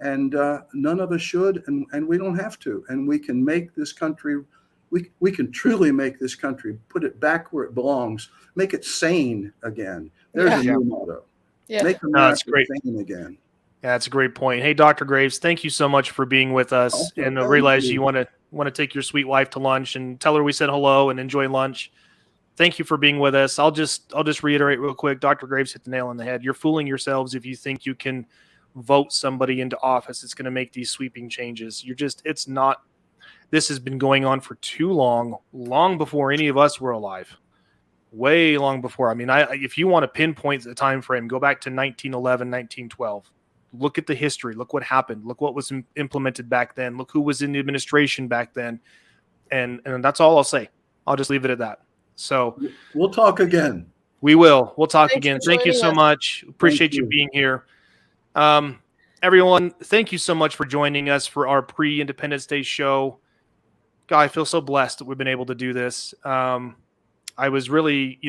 And none of us should, and we don't have to. And we can make this country, we can truly make this country, put it back where it belongs, make it sane again. There's a new motto. Yeah. Make America sane again. Yeah, that's a great point. Hey, Dr. Graves, thank you so much for being with us. And I realize you want to take your sweet wife to lunch, and tell her we said hello and enjoy lunch. Thank you for being with us. I'll just reiterate real quick. Dr. Graves hit the nail on the head. You're fooling yourselves if you think you can vote somebody into office. It's going to make these sweeping changes. It's not. This has been going on for too long before any of us were alive. Way long before. I mean, if you want to pinpoint the time frame, go back to 1911, 1912. Look at the history. Look what happened. Look what was implemented back then. Look who was in the administration back then. And that's all I'll say. I'll just leave it at that. So we'll talk again. We will. We'll talk again. Thank you so much. Appreciate you being here. Everyone, thank you so much for joining us for our pre-Independence Day show. God, I feel so blessed that we've been able to do this. I was really,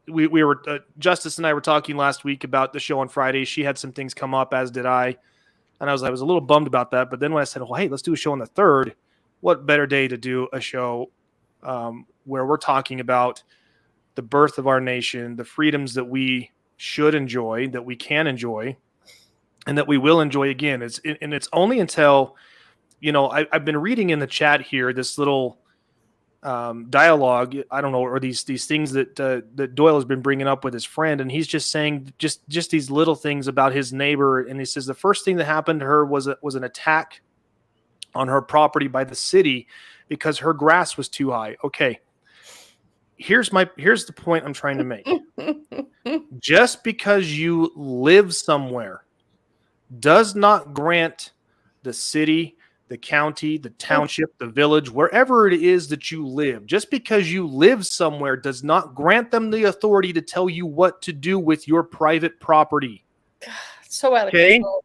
we were, Justice and I were talking last week about the show on Friday. She had some things come up, as did I. And I was a little bummed about that. But then when I said, well, hey, let's do a show on the 3rd, what better day to do a show where we're talking about the birth of our nation, the freedoms that we should enjoy, that we can enjoy, and that we will enjoy again. It's only until, I've been reading in the chat here this little dialogue, I don't know, or these things that Doyle has been bringing up with his friend, and he's just saying just these little things about his neighbor, and he says the first thing that happened to her was an attack on her property by the city because her grass was too high. Okay, here's the point I'm trying to make. Just because you live somewhere does not grant the city, the county, the township, the village, wherever it is that you live, just because you live somewhere does not grant them the authority to tell you what to do with your private property. So out of control.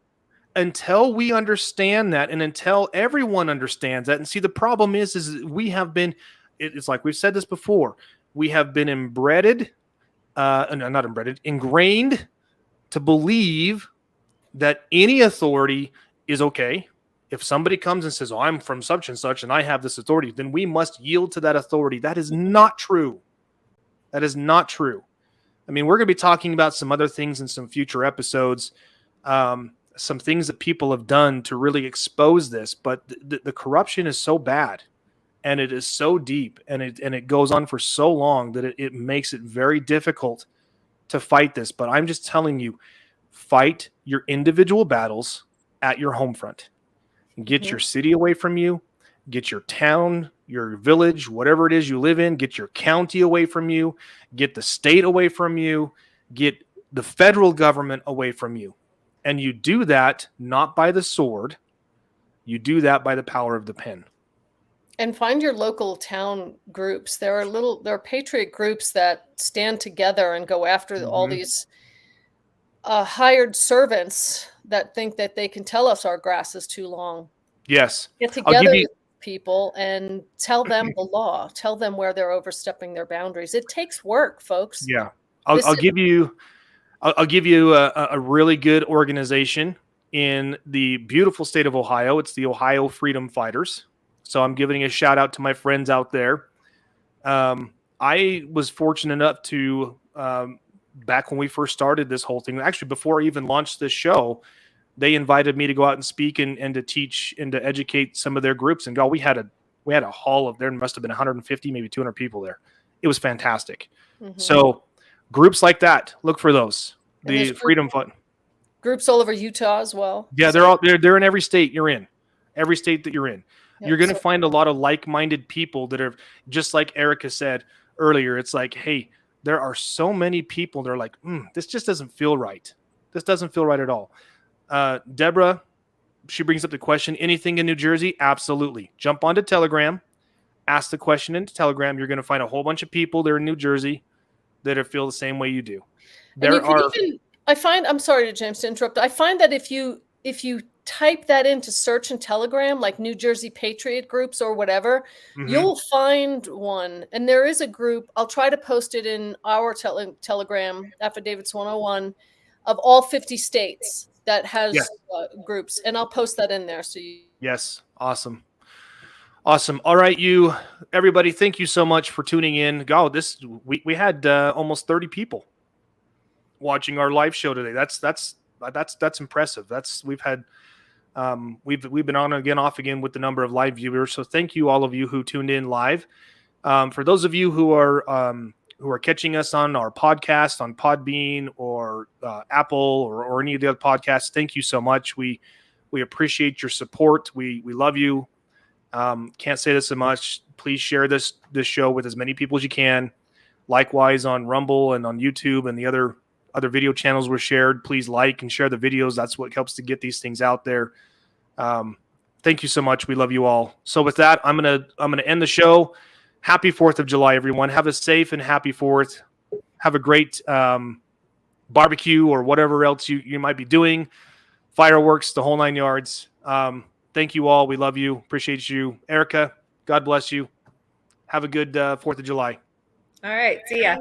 Until we understand that, and until everyone understands that, and see, the problem is we have been, it's like we've said this before, we have been ingrained to believe that any authority is okay. If somebody comes and says, oh, I'm from such and such and I have this authority, then we must yield to that authority. That is not true. That is not true. I mean, we're going to be talking about some other things in some future episodes, some things that people have done to really expose this, but the corruption is so bad and it is so deep and it goes on for so long that it makes it very difficult to fight this. But I'm just telling you, fight your individual battles at your home front. Get your city away from you. Get your town, your village, whatever it is you live in. Get your county away from you. Get the state away from you. Get the federal government away from you. And you do that not by the sword. You do that by the power of the pen. And find your local town groups. There are patriot groups that stand together and go after all these hired servants that think that they can tell us our grass is too long. Yes. Get together with people and tell them the law. Tell them where they're overstepping their boundaries. It takes work, folks. Yeah. I'll give you a really good organization in the beautiful state of Ohio. It's the Ohio Freedom Fighters. So I'm giving a shout out to my friends out there. I was fortunate enough to, back when we first started this whole thing, actually before I even launched this show, they invited me to go out and speak and to teach and to educate some of their groups. And we had a hall of, there must have been 150, maybe 200 people there. It was fantastic. Mm-hmm. So groups like that, look for those. The Freedom Fund. Groups all over Utah as well. Yeah, they're in every state you're in. Every state that you're in. Yep. You're going to find a lot of like-minded people that are, just like Erica said earlier, it's like, hey, there are so many people that are like, this just doesn't feel right. This doesn't feel right at all. Deborah, she brings up the question, anything in New Jersey? Absolutely. Jump onto Telegram, ask the question into Telegram. You're going to find a whole bunch of people that are in New Jersey that feel the same way you do. I'm sorry, James, to interrupt. I find that if you type that into search in Telegram, like New Jersey Patriot groups or whatever, you'll find one. And there is a group, I'll try to post it in our Telegram, Affidavits 101. of all 50 states that has Yes. groups, and I'll post that in there. So you. Yes. Awesome. Awesome. All right, everybody, thank you so much for tuning in. We had almost 30 people watching our live show today. That's impressive. We've been on again, off again with the number of live viewers. So thank you, all of you who tuned in live. For those of you who are catching us on our podcast on Podbean or Apple or any of the other podcasts, thank you so much. We appreciate your support. We love you. Can't say this so much. Please share this show with as many people as you can. Likewise on Rumble and on YouTube and the other video channels were shared. Please like and share the videos. That's what helps to get these things out there. Thank you so much. We love you all. So with that, I'm gonna end the show. Happy 4th of July, everyone. Have a safe and happy 4th. Have a great barbecue or whatever else you might be doing. Fireworks, the whole 9 yards. Thank you all. We love you. Appreciate you. Erica, God bless you. Have a good 4th of July. All right. See ya.